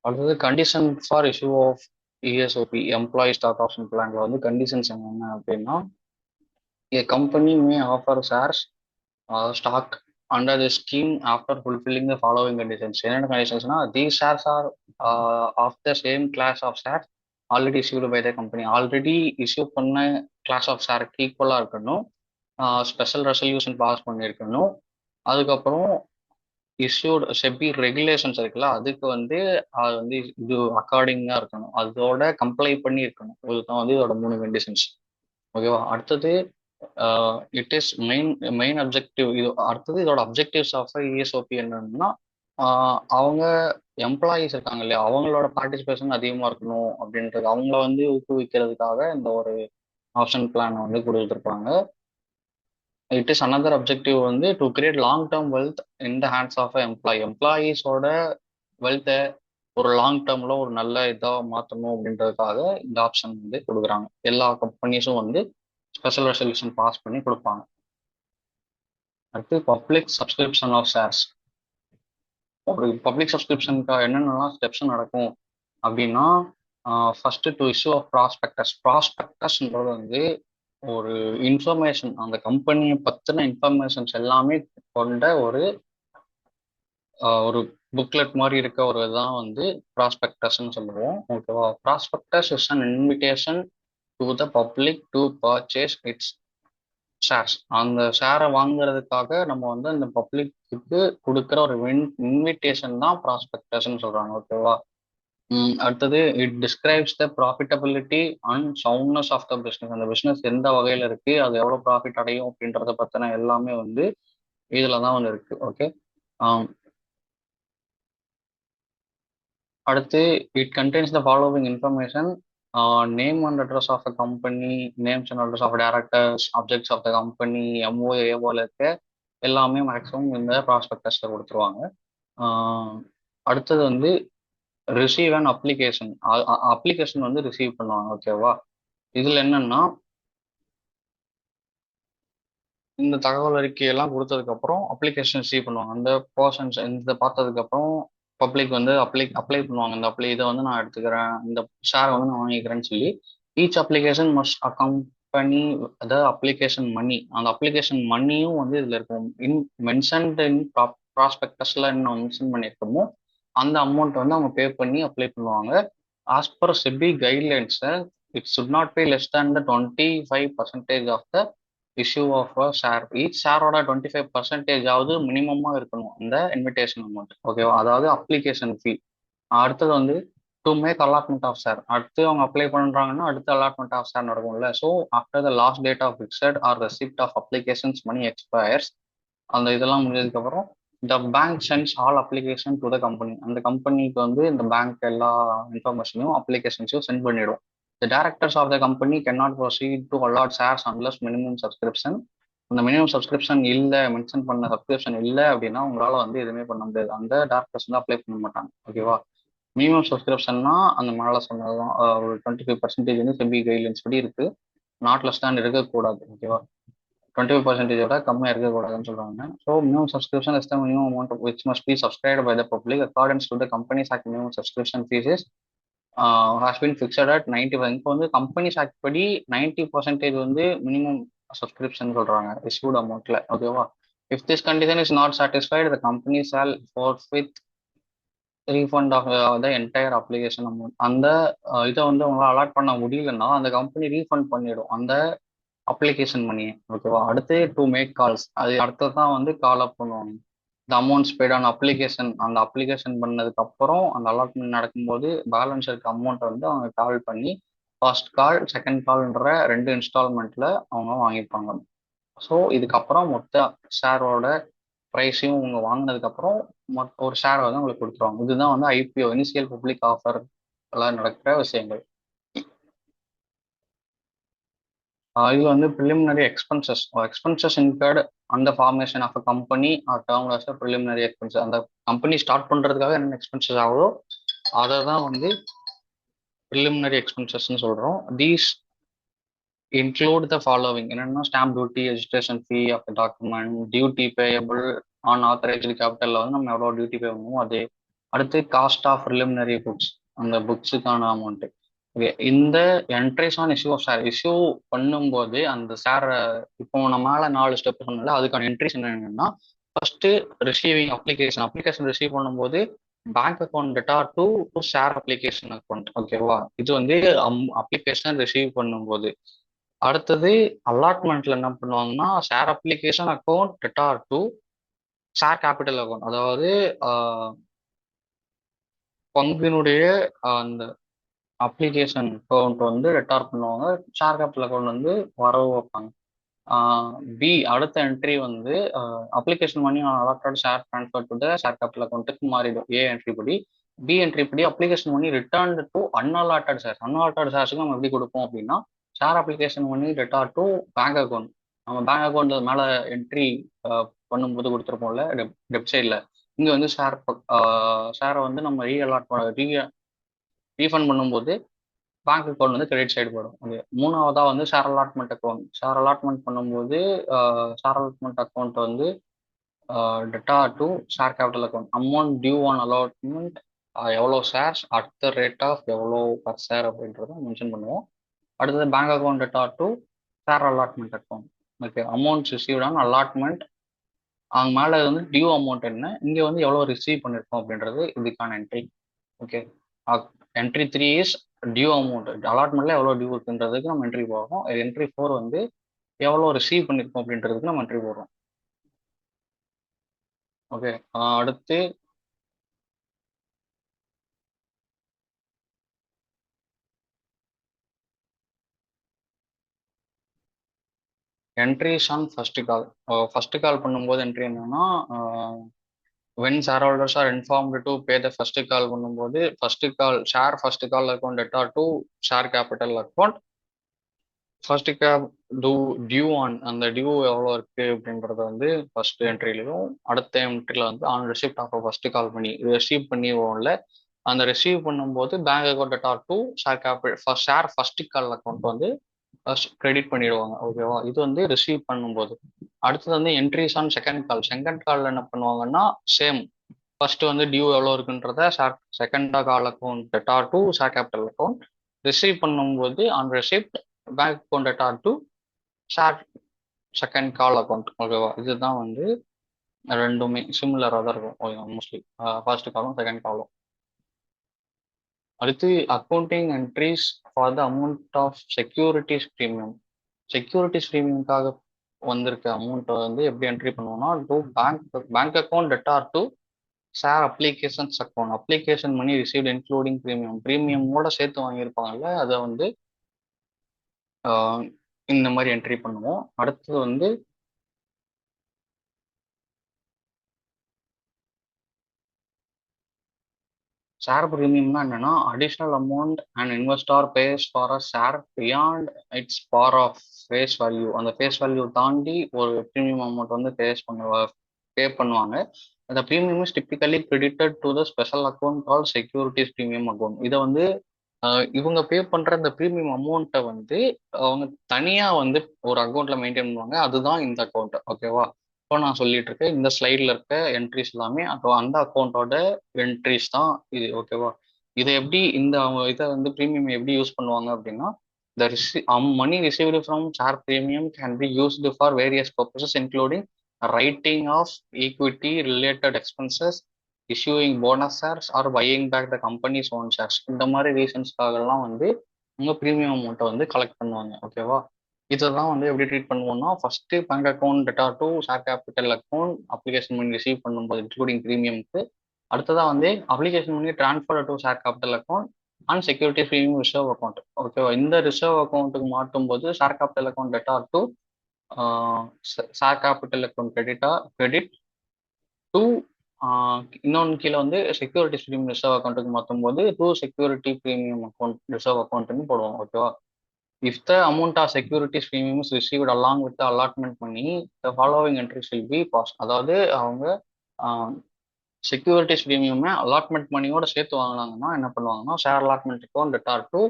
அடுத்தது condition for issue of ESOP, employee stock option பிளான்ல வந்து கண்டிஷன்ஸ் என்னென்ன அப்படின்னா, a company may offer shares stock under the scheme after fulfilling the following conditions. என்னென்ன கண்டிஷன்ஸ்னா, these shares are of the same class of shares already issued by the company. Already issue பண்ண class of ஷேருக்கு ஈக்குவலாக இருக்கணும். Special resolution pass பண்ணியிருக்கணும். அதுக்கப்புறம் issued SEBI regulations இருக்குல்ல, அதுக்கு வந்து அது வந்து இது அக்கார்டிங்காக இருக்கணும், அதோட கம்ப்ளை பண்ணி இருக்கணும். இதுதான் வந்து இதோட 3 கண்டிஷன்ஸ். ஓகேவா? அடுத்தது இட் இஸ் மெயின் அப்ஜெக்டிவ். இது அடுத்தது இதோட அப்ஜெக்டிவ்ஸ் ஆஃப் இஎஸ்ஓபி என்னன்னா, அவங்க எம்ப்ளாயீஸ் இருக்காங்க இல்லையா, அவங்களோட பார்ட்டிசிபேஷன் அதிகமாக இருக்கணும் அப்படின்றது, அவங்கள வந்து ஊக்குவிக்கிறதுக்காக இந்த ஒரு ஆப்ஷன் பிளான் வந்து கொடுத்துருப்பாங்க. இட் இஸ் அனதர் அப்ஜெக்டிவ் வந்து to create long term wealth in the hands of எம்ப்ளாயீஸோட வெல்த்தை ஒரு லாங் டேர்ம்ல ஒரு நல்ல இதாக மாற்றணும் அப்படின்றதுக்காக இந்த ஆப்ஷன் வந்து கொடுக்குறாங்க. எல்லா கம்பெனிஸும் வந்து ஸ்பெஷல் ரெசல்யூஷன் பாஸ் பண்ணி கொடுப்பாங்க. அடுத்து பப்ளிக் சப்ஸ்கிரிப்ஷன் ஆஃப் ஷேர்ஸ். ஒரு பப்ளிக் சப்ஸ்கிரிப்ஷனுக்கு என்னென்னலாம் ஸ்டெப்ஸ் நடக்கும் அப்படின்னா, first to issue of prospectus. ப்ராஸ்பெக்டஸ்ன்றது வந்து ஒரு இன்ஃபர்மேஷன், அந்த கம்பெனியை பற்றின இன்ஃபர்மேஷன்ஸ் எல்லாமே கொண்ட ஒரு ஒரு புக்லெட் மாதிரி இருக்க ஒரு இதுதான் வந்து ப்ராஸ்பெக்டஸ்ன்னு சொல்லுவோம். ஓகேவா? Prospectus is an invitation to the public to purchase it's shares. அந்த ஷேரை வாங்குறதுக்காக நம்ம வந்து அந்த பப்ளிக்கு கொடுக்குற ஒரு இன்விடேஷன் தான் ப்ராஸ்பெக்டஸ்ன்னு சொல்றாங்க. ஓகேவா? அடுத்தது it describes the profitability and soundness of the business. அந்த பிஸ்னஸ் எந்த வகையில் இருக்கு, அது எவ்வளோ ப்ராஃபிட் அடையும் அப்படின்றத பற்றின எல்லாமே வந்து இதில் தான் வந்து இருக்கு. ஓகே. அடுத்து it contains the following information: name and address of the company, names and address of directors, objects of the company, எம்ஓ ஏவோல இருக்க எல்லாமே மேக்ஸிமம் இந்த ப்ராஸ்பெக்டஸ்ல கொடுத்துருவாங்க. அடுத்தது வந்து ரிசீவ் அண்ட் அப்ளிகேஷன். அப்ளிகேஷன் வந்து ரிசீவ் பண்ணுவாங்க. ஓகேவா? இதுல என்னன்னா, இந்த தகவல் அறிக்கையெல்லாம் கொடுத்ததுக்கு அப்புறம் அப்ளிகேஷன் ரிசீவ் பண்ணுவாங்க. அந்த பர்சன்ஸ் இந்த பார்த்ததுக்கு அப்புறம் பப்ளிக் வந்து அப்ளை பண்ணுவாங்க. இந்த இதை வந்து நான் எடுத்துக்கிறேன், இந்த ஷேரை வந்து நான் வாங்கிக்கிறேன்னு சொல்லி each application must accompany the application money. அந்த அப்ளிகேஷன் மணியும் வந்து இதுல இருக்கும். மென்ஷன்ட் இன் ப்ராஸ்பெக்டஸ்ல என்ன மென்ஷன் பண்ணியிருக்கோமோ அந்த அமௌண்ட் வந்து அவங்க பே பண்ணி அப்ளை பண்ணுவாங்க. ஆஸ் பர் செபி கைட்லைன்ஸை it should not be less than the 25% of the issue of a share. Each share ஓட 25% ஆவது மினிமமா இருக்கணும் அந்த இன்விடேஷன் அமௌண்ட். ஓகேவா? அதாவது அப்ளிகேஷன் ஃபீ. அடுத்தது வந்து to make allotment of share. அடுத்து அவங்க அப்ளை பண்றாங்கன்னா அடுத்து அலாட்மெண்ட் ஆஃப் ஷேர் நடக்கும்ல. So after the last date of fixed or receipt of applications money expires, அந்த இதெல்லாம் முடிஞ்சதுக்கு அப்புறம் இந்த bank sends all application to the company. அந்த கம்பெனிக்கு வந்து இந்த பேங்க் எல்லா இன்ஃபர்மேஷனையும் அப்ளிகேஷன்ஸையும் சென்ட் பண்ணிடும். The directors of the company cannot proceed to allot shares unless minimum subscription. அந்த மினிமம் சப்ஸ்கிரிப்ஷன் இல்லை, மென்ஷன் பண்ண சப்ஸ்கிரிப்ஷன் இல்லை அப்படின்னா உங்களால வந்து எதுவுமே பண்ண முடியாது. அந்த டேரக்டர்ஸ் வந்து அப்ளை பண்ண மாட்டாங்க. ஓகேவா? மினிமம் சப்ஸ்கிரிப்ஷன்னா அந்த மேலே சொன்னதுதான், ஒரு 25% வந்து செபி கைட்லைன்ஸ் படி இருக்கு. நாட் லெஸ் தேன் இருக்கக்கூடாது. ஓகேவா? 25% விட கம்மியாக இருக்கக்கூடாதுன்னு சொல்றாங்க. So minimum subscription is the minimum amount which must be subscribed by the public accordance to the companies act. Minimum subscription fees has been fixed at 95. இப்போ வந்து கம்பெனிஸ் ஆக்ட் படி 90% வந்து மினிமம் சப்ஸ்கிரிப்ஷன் சொல்றாங்க இஷ்யூட் அமௌண்ட்ல. ஓகேவா? If this condition is not satisfied, the company shall forfeit refund of the entire application amount. அந்த இதை வந்து உங்களால் அலாட் பண்ண முடியலன்னா அந்த கம்பெனி ரீஃபண்ட் பண்ணிடும் அந்த அப்ளிகேஷன் பண்ணியே. ஓகேவா? அடுத்து டு மேக் கால்ஸ், அது அடுத்தது தான் வந்து கால் அப் பண்ணுவாங்க. இந்த அமௌண்ட்ஸ் பெய்ட் ஆன் அப்ளிகேஷன், அந்த அப்ளிகேஷன் பண்ணதுக்கு அப்புறம் அந்த அலாட்மெண்ட் நடக்கும்போது பேலன்ஸ் இருக்க அமௌண்ட்டை வந்து அவங்க கால் பண்ணி ஃபர்ஸ்ட் கால் செகண்ட் கால்ன்ற 2 இன்ஸ்டால்மெண்ட்ல அவங்க வாங்கிப்பாங்க. ஸோ இதுக்கப்புறம் மொத்த ஷேரோட ப்ரைஸையும் அவங்க வாங்கினதுக்கப்புறம் ஒரு ஷேர் வந்து உங்களுக்கு கொடுத்துருவாங்க. இதுதான் வந்து ஐபிஓ, இனிஷியல் பப்ளிக் ஆஃபர் எல்லாம் நடக்கிற விஷயங்கள். இதுல வந்து ப்ரிலிமினரி எக்ஸ்பென்சஸ், எக்ஸ்பென்சஸ் இன்கர்டு அந்த formation of a company are term as preliminary expenses. அந்த கம்பெனி ஸ்டார்ட் பண்றதுக்காக என்ன எக்ஸ்பென்சஸ் ஆகுதோ அதை தான் வந்து ப்ரிலிமினரி எக்ஸ்பென்சஸ்ன்னு சொல்றோம். These include the following. என்னன்னா stamp duty, registration fee of the document, duty payable on authorised கேபிட்டலில் வந்து நம்ம எவ்வளோ டியூட்டி பே பண்ணுவோம் அது. அடுத்து காஸ்ட் ஆஃப் ப்ரிலிமினரி புக்ஸ், அந்த புக்ஸுக்கான அமௌண்ட்டு. ஓகே, இந்த entries on issue of share, issue பண்ணும்போது அந்த ஷேரை இப்போ நம்ம மேலே 4 ஸ்டெப் சொன்னால அதுக்கான என்ட்ரிஸ் என்னன்னா, first receiving application. Application receive பண்ணும்போது bank account theta to share application account. ஓகேவா? இது வந்து அப்ளிகேஷன் ரிசீவ் பண்ணும்போது. அடுத்தது அலாட்மெண்ட்ல என்ன பண்ணுவாங்கன்னா share application account debtor to share capital account. அதாவது பங்கினுடைய அந்த அப்ளிகேஷன் அக்கௌண்ட் வந்து ரெட்டார் பண்ணுவாங்க, ஷேர் கேபிட்டல் அக்கௌண்ட் வந்து வரவு வைப்பாங்க. பி அடுத்த என்ட்ரி வந்து application money allotted share transfer to the share capital அக்கௌண்ட்டுக்கு மாறிடும் ஏ என்ட்ரி படி. பி என்ட்ரி படி application money return to unallotted shares. Unallotted ஷேர்ஸுக்கு நம்ம எப்படி கொடுப்போம் அப்படின்னா share application money debtor to bank account. நம்ம பேங்க் அக்கௌண்ட் மேலே என்ட்ரி பண்ணும்போது கொடுத்துருப்போம்ல டெப் சைடில், இங்கே வந்து ஷேரை வந்து நம்ம ரீஃபண்ட் பண்ணும்போது பேங்க் அக்கௌண்ட் வந்து கிரெடிட் சைடு போயிடும். ஓகே, மூணாவதா வந்து share allotment account. Share allotment பண்ணும்போது ஷேர் அலாட்மெண்ட் அக்கௌண்ட் வந்து debtor to share capital account. Amount due on allotment, எவ்வளோ shares at the rate of எவ்வளோ பர் ஷேர் அப்படின்றத மென்ஷன் பண்ணுவோம். அடுத்தது bank account theta to share allotment account. Okay, amount received on allotment, அவங்க மேலே வந்து due amount என்ன, இங்கே வந்து எவ்வளோ ரிசீவ் பண்ணியிருக்கோம் அப்படின்றது இதுக்கான entry. Okay, entry 3 is due amount. அலாட்மெண்ட்ல எவ்வளோ டியூ இருக்குன்றதுக்கு நம்ம என்ட்ரி போடுறோம். என்ட்ரி 4 வந்து எவ்வளோ ரிசீவ் பண்ணியிருக்கோம் அப்படின்றதுக்கு நம்ம என்ட்ரி போடுறோம். ஓகே, அடுத்து entries on first call. First கால் பண்ணும்போது என்ட்ரி என்னன்னா when shareholders are informed to pay the first call பண்ணும்போது first call share first call account theta to share capital account. First cap due on, அந்த due எவ்வளோ இருக்கு அப்படின்றத வந்து first என்ட்ரிலையும், அடுத்த என்ட்ரியில் வந்து on receipt of first call பண்ணி ரிசீவ் பண்ணிடுவோம்ல, அந்த ரிசீவ் பண்ணும்போது bank account theta to share capital share first call account வந்து கிரெடிட் பண்ணிடுவாங்க. ஓகேவா? இது வந்து ரிசீவ் பண்ணும்போது. அடுத்தது வந்து entries on second call. Second காலில் என்ன பண்ணுவாங்கன்னா சேம், ஃபர்ஸ்ட் வந்து டியூ எவ்வளோ இருக்குன்றத second call account theta to share capital account. Receive பண்ணும்போது on receipt bank account theta to share second call account. ஓகேவா? இதுதான் வந்து ரெண்டுமே சிமிலராக தான் இருக்கும் மோஸ்ட்லி, ஃபர்ஸ்ட் காலும் செகண்ட் காலும். அடுத்து accounting entries for the amount of securities premium. Securities ப்ரீமியம்காக வந்திருக்க அமௌண்ட்டை வந்து எப்படி என்ட்ரி பண்ணுவோம்னா, to bank account debtor to share applications account. Application money received including premium. ப்ரீமியமோட சேர்த்து வாங்கியிருப்பாங்கல்ல, அதை வந்து இந்த மாதிரி என்ட்ரி பண்ணுவோம். அடுத்தது வந்து ஷேர் ப்ரீமியம்னா என்னன்னா, additional amount and investor pays for a share beyond its par of face value. அந்த ஃபேஸ் வேல்யூ தாண்டி ஒரு ப்ரீமியம் அமௌண்ட் வந்து பே பண்ணுவாங்க. அந்த premium is typically credited to the special account call securities premium account. இதை வந்து இவங்க பே பண்ற அந்த ப்ரீமியம் அமௌண்ட்டை வந்து அவங்க தனியா வந்து ஒரு அக்கௌண்ட்ல மெயின்டைன் பண்ணுவாங்க. அதுதான் இந்த அக்கௌண்ட். ஓகேவா? இப்போ நான் சொல்லிட்டு இருக்கேன் இந்த ஸ்லைட்ல இருக்க என்ட்ரிஸ் எல்லாமே அப்போ அந்த அக்கௌண்ட்டோட என்ட்ரிஸ் தான் இது. ஓகேவா? இதை எப்படி இந்த இதை வந்து ப்ரீமியம் எப்படி யூஸ் பண்ணுவாங்க அப்படின்னா, the money received from share premium can be used for various purposes including writing off equity related expenses, issuing bonus shares or buying back the company's own shares. இந்த மாதிரி ரீசன்ஸ்க்காகலாம் வந்து உங்க ப்ரீமியம் அமௌண்ட்டை வந்து collect பண்ணுவாங்க. ஓகேவா? இதெல்லாம் வந்து எப்படி ட்ரீட் பண்ணுவோம்னா, first bank account theta to share capital account application பண்ணி ரிசீவ் பண்ணும்போது இன்க்ளூடிங் ப்ரீமியம்க்கு. அடுத்ததா வந்து அப்ளிகேஷன் பண்ணி transfer to share capital account and security premium reserve account. ஓகேவா? இந்த ரிசர்வ் அக்கௌண்ட்டுக்கு மாட்டும் போது share capital account theta to share capital account credit to இன்னொன்று கீழே வந்து செக்யூரிட்டி ப்ரீமியம் ரிசர்வ் அக்கௌண்ட்டுக்கு மாற்றும் போது to security premium account reserve அக்கௌண்ட்னு போடுவோம். ஓகேவா? If the amount of securities premium is received along with the allotment money, the following entries will be passed. அதாவது அவங்க செக்யூரிட்டிஸ் ப்ரீமியமே அலாட்மெண்ட் மணியோட சேர்த்து வாங்கினாங்கன்னா என்ன பண்ணுவாங்கன்னா, share allotment account debtor to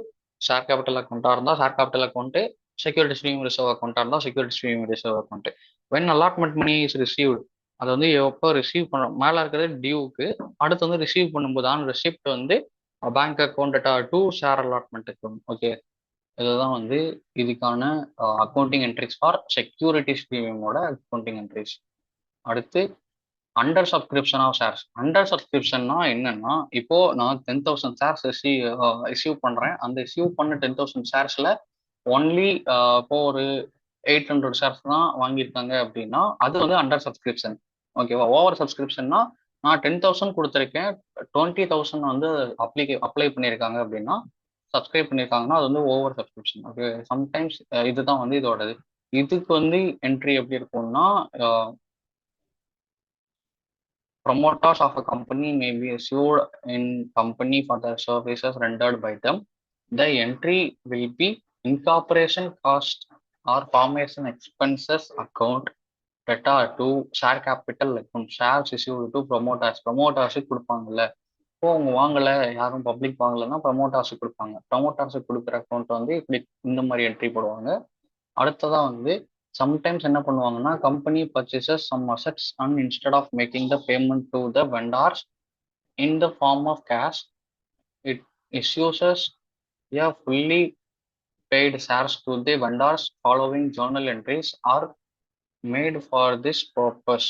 share capital அக்கௌண்ட்டாக இருந்தால் share capital account, securities premium reserve அக்கௌண்ட்டாக இருந்தால் securities premium reserve account. When allotment money is received, அது வந்து எப்போ ரிசீவ் பண்ண மேலே இருக்கிறது டியூக்கு, அடுத்து வந்து ரிசீவ் பண்ணும்போது ஆன் ரெசிப்ட் வந்து bank account debtor to share allotment account. Okay, இதுதான் வந்து இதுக்கான அக்கௌண்டிங் என்ட்ரிஸ் ஃபார் செக்யூரிட்டிஸ் ப்ரீமியமோட அக்கௌண்டிங் என்ட்ரிஸ். அடுத்து under subscription of shares. Under சப்ஸ்கிரிப்ஷன்னா என்னன்னா, இப்போ நான் 10,000 ஷேர்ஸ் ரிசீவ் பண்றேன். அந்த ரிசீவ் பண்ண 10,000 ஷேர்ஸ்ல ஒன்லி இப்போ ஒரு 800 ஷேர்ஸ் தான் வாங்கியிருக்காங்க அப்படின்னா அது வந்து அண்டர் சப்ஸ்கிரிப்ஷன். ஓகேவா? ஓவர் சப்ஸ்கிரிப்ஷன்னா நான் 10,000 கொடுத்துருக்கேன், 20,000 வந்து அப்ளை பண்ணியிருக்காங்க அப்படின்னா, சப்ஸ்கிரைப் பண்ணியிருக்காங்கன்னா அது வந்து ஓவர் சப்ஸ்கிரிப்ஷன். ஓகே, சம்டைம்ஸ் இதுதான் வந்து இதோடது. இதுக்கு வந்து என்ட்ரி எப்படி இருக்கும்னா, promoters of a company may be sued in company for the services rendered by them. The entry will be incorporation cost or formation expenses account data to share capital account, shares issued to promoters. ப்ரொமோட்டர்ஸுக்கு கொடுப்பாங்கல்ல, இப்போ அவங்க வாங்கலை, யாரும் public வாங்கலைன்னா ப்ரமோட்டர்ஸுக்கு கொடுப்பாங்க. ப்ரமோட்டர்ஸுக்கு கொடுக்குற account வந்து இப்படி இந்த மாதிரி என்ட்ரி போடுவாங்க. அடுத்ததான் வந்து சம்டைம்ஸ் என்ன பண்ணுவாங்கன்னா, company purchases some assets and instead of making the payment to the vendors in the form of cash, it issues a fully paid shares to the vendors. Following journal entries are made for this purpose.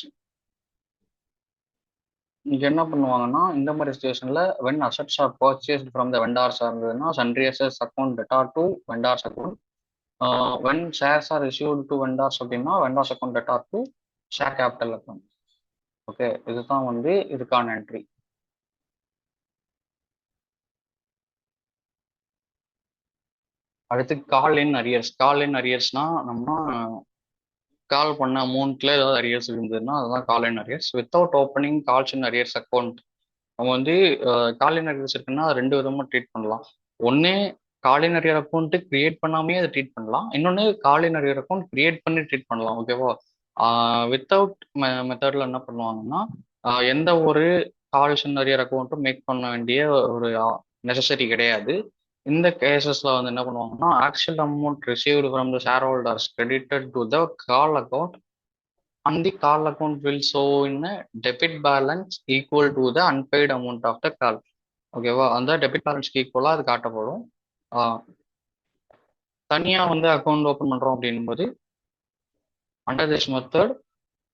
இங்க என்ன பண்ணுவாங்கன்னா, இந்த மாதிரி சுச்சுவேஷன்ல when assets are purchased from the vendors இருந்ததுன்னா sundry assets account data to vendors account. When shares are issued to vendors அப்படின்னா vendors account data to share capital account. Okay, இதுதான் வந்து இதுக்கான என்ட்ரி. அடுத்து கால் இன் அரியர்ஸ். கால் இன் அரியர்ஸ்னா நம்ம கால் பண்ண அமௌண்ட்ல ஏதாவது arrears இருந்ததுன்னா அதுதான் call in arrears. Without opening calls in arrears account. நம்ம வந்து கால் இன் அரியர்ஸ் இருக்குன்னா ரெண்டு விதமா ட்ரீட் பண்ணலாம். ஒன்று, கால் இன் அரியர் அக்கௌண்ட் கிரியேட் பண்ணாமே அதை ட்ரீட் பண்ணலாம். இன்னொன்று, கால் இன் அரியர் அக்கௌண்ட் கிரியேட் பண்ணி ட்ரீட் பண்ணலாம். ஓகேவா? வித்தவுட் மெத்தட்ல என்ன பண்ணுவாங்கன்னா, எந்த ஒரு கால்ஸ் இன் அரியர் அக்கௌண்ட்டும் மேக் பண்ண வேண்டிய ஒரு நெசசரி கிடையாது. இந்த கேசஸ்ல வந்து என்ன பண்ணுவாங்கன்னா, actual amount received from the share holders credited to the call account and the call account will show in a debit balance equal to the unpaid amount of the call. ஓகேவா? அந்த debit பேலன்ஸ்க்கு ஈக்குவலாக அது காட்டப்படும். தனியாக வந்து account open பண்ணுறோம் அப்படின்னும் போது under this method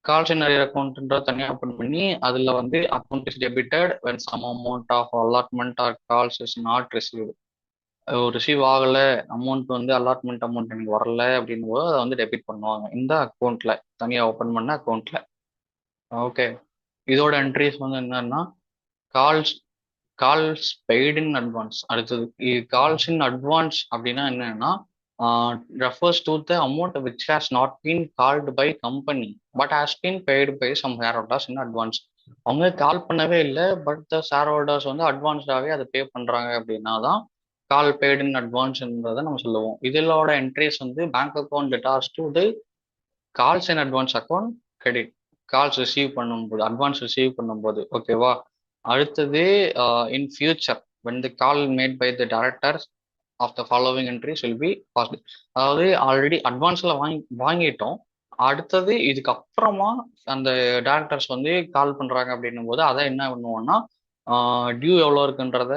calls in arrear அக்கௌண்ட்ன்ற தனியாக ஓப்பன் பண்ணி அதில் வந்து account is debited when some amount of allotment or calls is not received. Receive ஆகலை, அமௌண்ட் வந்து அலாட்மெண்ட் அமௌண்ட் எனக்கு வரல அப்படின்னும் போது அதை வந்து டெபிட் பண்ணுவாங்க இந்த அக்கௌண்ட்ல, தனியாக ஓப்பன் பண்ண அக்கௌண்ட்ல. ஓகே, இதோட என்ட்ரிஸ் வந்து என்னன்னா calls calls paid in advance. அடுத்தது கால்ஸ் இன் அட்வான்ஸ் அப்படின்னா என்னன்னா refers to the amount which has not been called by company but has been paid by some shareholders in advance. அவங்க கால் பண்ணவே இல்லை, பட் த ஷேர் ஹோல்டர்ஸ் வந்து அட்வான்ஸ்டாகவே அதை பே பண்ணுறாங்க அப்படின்னா தான் கால் பெய்டு இன் அட்வான்ஸ்ன்றதை நம்ம சொல்லுவோம். இதோட என்ட்ரிஸ் வந்து bank account debtors to the calls in advance account credit. Calls receive பண்ணும்போது, அட்வான்ஸ் ரிசீவ் பண்ணும்போது, ஓகேவா. அடுத்தது in future when the call made by the directors of the following entries will be passed. அதாவது already அட்வான்ஸில் வாங்கிட்டோம், அடுத்தது இதுக்கப்புறமா அந்த directors வந்து கால் பண்ணுறாங்க அப்படின்னும் போது அதை என்ன பண்ணுவோம்னா டியூ எவ்வளோ இருக்குன்றத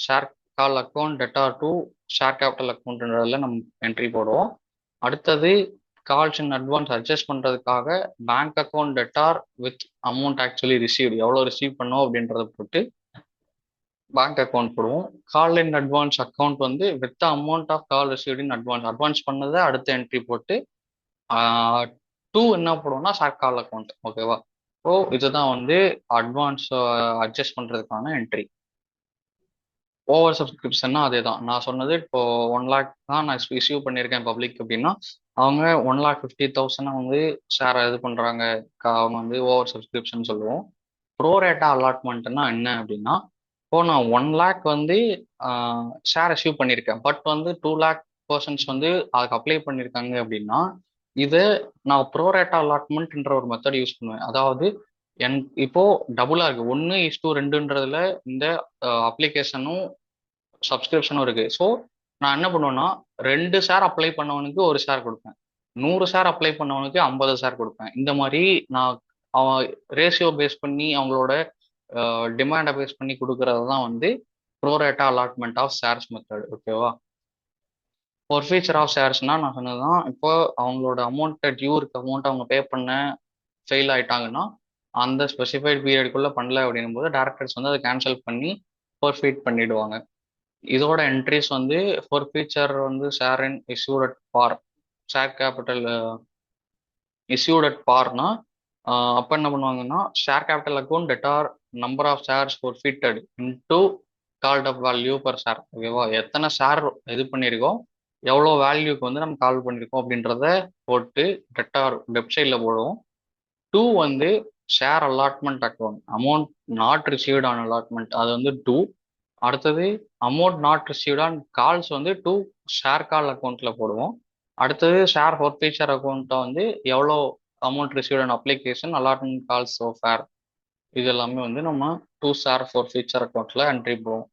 share call account debtor to share capital அக்கௌண்ட்ன்றதுல நம்ம என்ட்ரி போடுவோம். அடுத்தது கால்ஸ் இன் அட்வான்ஸ் அட்ஜஸ்ட் பண்ணுறதுக்காக bank account debtor with amount actually received, எவ்வளோ ரிசீவ் பண்ணோம் அப்படின்றத போட்டு பேங்க் அக்கௌண்ட் போடுவோம். கால் இன் அட்வான்ஸ் அக்கௌண்ட் வந்து with amount of call received in advance, advance பண்ணதை அடுத்த என்ட்ரி போட்டு டூ என்ன போடுவோம்னா ஷேர் கால் அக்கௌண்ட். ஓகேவா. ஸோ இதுதான் வந்து அட்வான்ஸ் அட்ஜஸ்ட் பண்ணுறதுக்கான என்ட்ரி. ஓவர் சப்ஸ்கிரிப்ஷன்னா அதே தான் நான் சொன்னது. இப்போ 1,00,000 தான் நான் ரிசீவ் பண்ணியிருக்கேன் பப்ளிக் அப்படின்னா அவங்க 1,50,000 வந்து ஷேர் இது பண்ணுறாங்க, அவங்க வந்து ஓவர் சப்ஸ்கிரிப்ஷன் சொல்லுவோம். ப்ரோரேட்டா அலாட்மெண்ட்னா என்ன அப்படின்னா, இப்போ நான் 1,00,000 வந்து ஷேர் ரிசீவ் பண்ணியிருக்கேன், பட் வந்து 2,00,000 பர்சன்ஸ் வந்து அதுக்கு அப்ளை பண்ணியிருக்காங்க அப்படின்னா இது நான் ப்ரோரேட்டா அலாட்மெண்ட்ன்ற ஒரு மெத்தட் யூஸ் பண்ணுவேன். அதாவது இப்போ டபுளா இருக்கு, 1:2 இந்த அப்ளிகேஷனும் சப்ஸ்கிரிப்ஷனும் இருக்கு. ஸோ நான் என்ன பண்ணுவேன்னா 2 ஷேர் அப்ளை பண்ணவனுக்கு 1 ஷேர் கொடுப்பேன், 100 ஷேர் அப்ளை பண்ணவனுக்கு 50 ஷேர் கொடுப்பேன். இந்த மாதிரி நான் அவன் ரேஷியோ பேஸ் பண்ணி அவங்களோட டிமாண்டை பேஸ் பண்ணி கொடுக்கறது தான் வந்து pro rata allotment of shares method. ஓகேவா. ஒரு ஃபீச்சர் ஆஃப் ஷேர்ஸ்னா நான் சொன்னதுதான், இப்போ அவங்களோட அமௌண்ட்டை டியூ இருக்க அமௌண்ட் அவங்க பே பண்ண ஃபெயில் ஆயிட்டாங்கன்னா அந்த ஸ்பெசிஃபைட் பீரியடுக்குள்ள பண்ணல அப்படின்னும் போது டேரக்டர்ஸ் வந்து அதை கேன்சல் பண்ணி ஃபோர்ஃபீட் பண்ணிடுவாங்க. இதோட என்ட்ரிஸ் வந்து ஃபோர் ஃபீச்சர் வந்து share in issued at par, share capital issued at பார்னா அப்போ என்ன பண்ணுவாங்கன்னா share capital account debtor number of shares forfeited into called up value per share. ஓகேவா. எத்தனை ஷேர் இது பண்ணியிருக்கோம், எவ்வளோ வேல்யூக்கு வந்து நம்ம கால் பண்ணியிருக்கோம் அப்படின்றத போட்டு டெட்டார் வெப்சைட்டில் போடுவோம். 2 வந்து share allotment account, amount not received on allotment, அது வந்து 2. அடுத்தது amount not received on calls வந்து 2 ஷேர் கால் அக்கௌண்ட்ல போடுவோம். அடுத்தது ஷேர் ஃபோர்ஃபீச்சர் அக்கௌண்ட்டை வந்து எவ்வளோ amount received on application allotment calls so far, இது எல்லாமே வந்து நம்ம 2 ஷேர் ஃபோர்ஃபீச்சர் அக்கௌண்ட்ல என்ட்ரி போடுவோம்.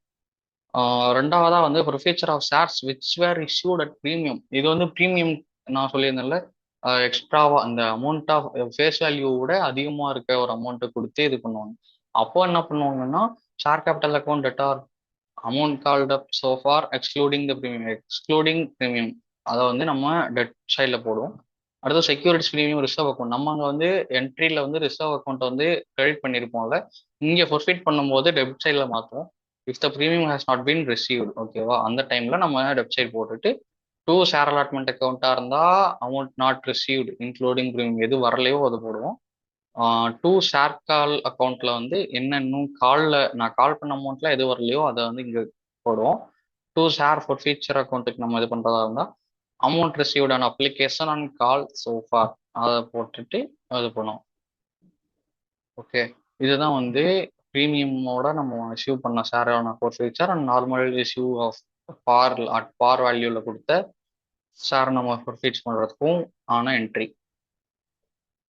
ரெண்டாவதா வந்து forfeiture of shares which were issued at premium. இது வந்து ப்ரீமியம் நான் சொல்லியிருந்தேன்ல, எக்ஸ்ட்ராவா அந்த அமௌண்ட் ஆஃப் ஃபேஸ் வேல்யூ விட அதிகமாக இருக்க ஒரு அமௌண்ட்டை கொடுத்து இது பண்ணுவாங்க. அப்போ என்ன பண்ணுவாங்கன்னா share capital account debtor amount called up so for excluding the premium, excluding premium அதை வந்து நம்ம டெட் சைடில் போடுவோம். அடுத்து செக்யூரிட்டிஸ் ப்ரீமியம் ரிசர்வ் அக்கௌண்ட், நம்ம அங்கே வந்து என்ட்ரியில் வந்து ரிசர்வ் அக்கௌண்ட்டை வந்து கிரெடிட் பண்ணியிருப்போம்ல, இங்கே ஃபொர்ஃபிட் பண்ணும்போது டெபிட் சைடில் மாற்றுவோம். If the premium has not been received. ஓகேவா. அந்த டைமில் நம்ம வெப்சைட் போட்டுட்டு 2 ஷேர் அலாட்மெண்ட் அக்கௌண்ட்டாக இருந்தால் amount not received including premium எது வரலையோ அது போடுவோம். 2 ஷேர் கால் அக்கௌண்ட்ல வந்து என்னென்னும் காலில் நான் கால் பண்ண அமௌண்ட்ல எது வரலையோ அதை வந்து இங்கே போடுவோம். 2 ஷேர் ஃபார் ஃபீச்சர் அக்கௌண்ட்டுக்கு நம்ம இது பண்ணுறதா இருந்தால் amount received on application and call so far அதை போட்டுட்டு இது பண்ணுவோம். ஓகே, இதுதான் வந்து ப்ரீமியமோட நம்ம இஷ்யூ பண்ண ஷேரான forfeiture and normal issue of par at par வேல்யூவில் கொடுத்த ஷேர் நம்ம ஃபோர்ஃபீட் பண்ணுறதுக்கும் ஆன entry.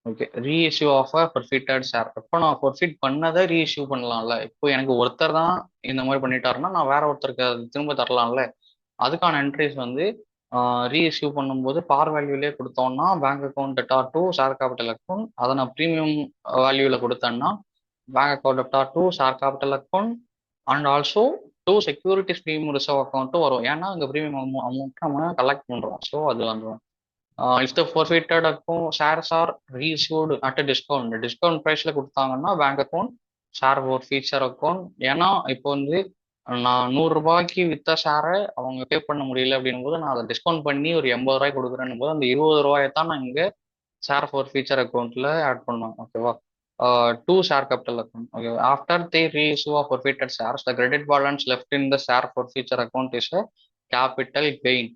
Okay, reissue of a forfeited share. இப்போ நான் ஃபர்ஃபிட் பண்ணதை ரீஇஷ்யூ பண்ணலாம்ல. இப்போ எனக்கு ஒருத்தர் தான் இந்த மாதிரி பண்ணிட்டாருன்னா நான் வேற ஒருத்தருக்கு அது திரும்ப தரலாம்ல. அதுக்கான என்ட்ரிஸ் வந்து ரீஇஷ்யூ பண்ணும்போது பார் வேல்யூலேயே கொடுத்தோம்னா bank account debtor to share capital account, அதை நான் ப்ரீமியம் வேல்யூவில் கொடுத்தேன்னா bank account debtor to share capital account and also 2 securities premium reserve அக்கௌண்ட்டும் வரும். ஏன்னா அங்கே ப்ரீமியம் அமௌண்ட் நம்ம கலெக்ட் பண்ணுறோம். ஸோ அது வந்துடும். If the forfeited account shares are reissued at discount ப்ரைஸில் கொடுத்தாங்கன்னா bank account share forfeiture account. ஏன்னா இப்போ வந்து நான் 100 ரூபாய்க்கு வித்த ஷேரை அவங்க பே பண்ண முடியல அப்படின்னும் போது நான் அதை டிஸ்கவுண்ட் பண்ணி ஒரு 80 ரூபாய் கொடுக்குறேன்னு போது அந்த 20 ரூபாயை தான் நான் இங்கே ஷேர் forfeiture அக்கௌண்ட்ல ஆட் பண்ணுவேன். ஓகேவா? To share capital account. Okay, after the reissue of forfeited shares the credit balance left in the share forfeiture account is a capital gain.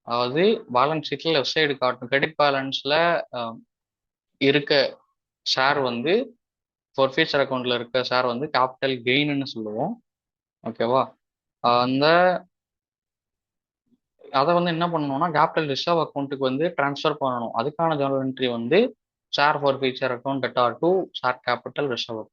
அதாவது பேலன்ஸ் ஷீட்ல லெஃப்ட் சைடு காட்டும் கிரெடிட் பேலன்ஸ்ல இருக்க share வந்து forfeiture அக்கௌண்ட்ல இருக்க share வந்து capital கெயின்னு சொல்லுவோம். ஓகேவா? அந்த அதை வந்து என்ன பண்ணணும்னா கேபிட்டல் ரிசர்வ் அக்கௌண்ட்டுக்கு வந்து ட்ரான்ஸ்ஃபர் பண்ணணும். அதுக்கான ஜர்னல் என்ட்ரி வந்து share forfeiture account debtor to share capital reserve.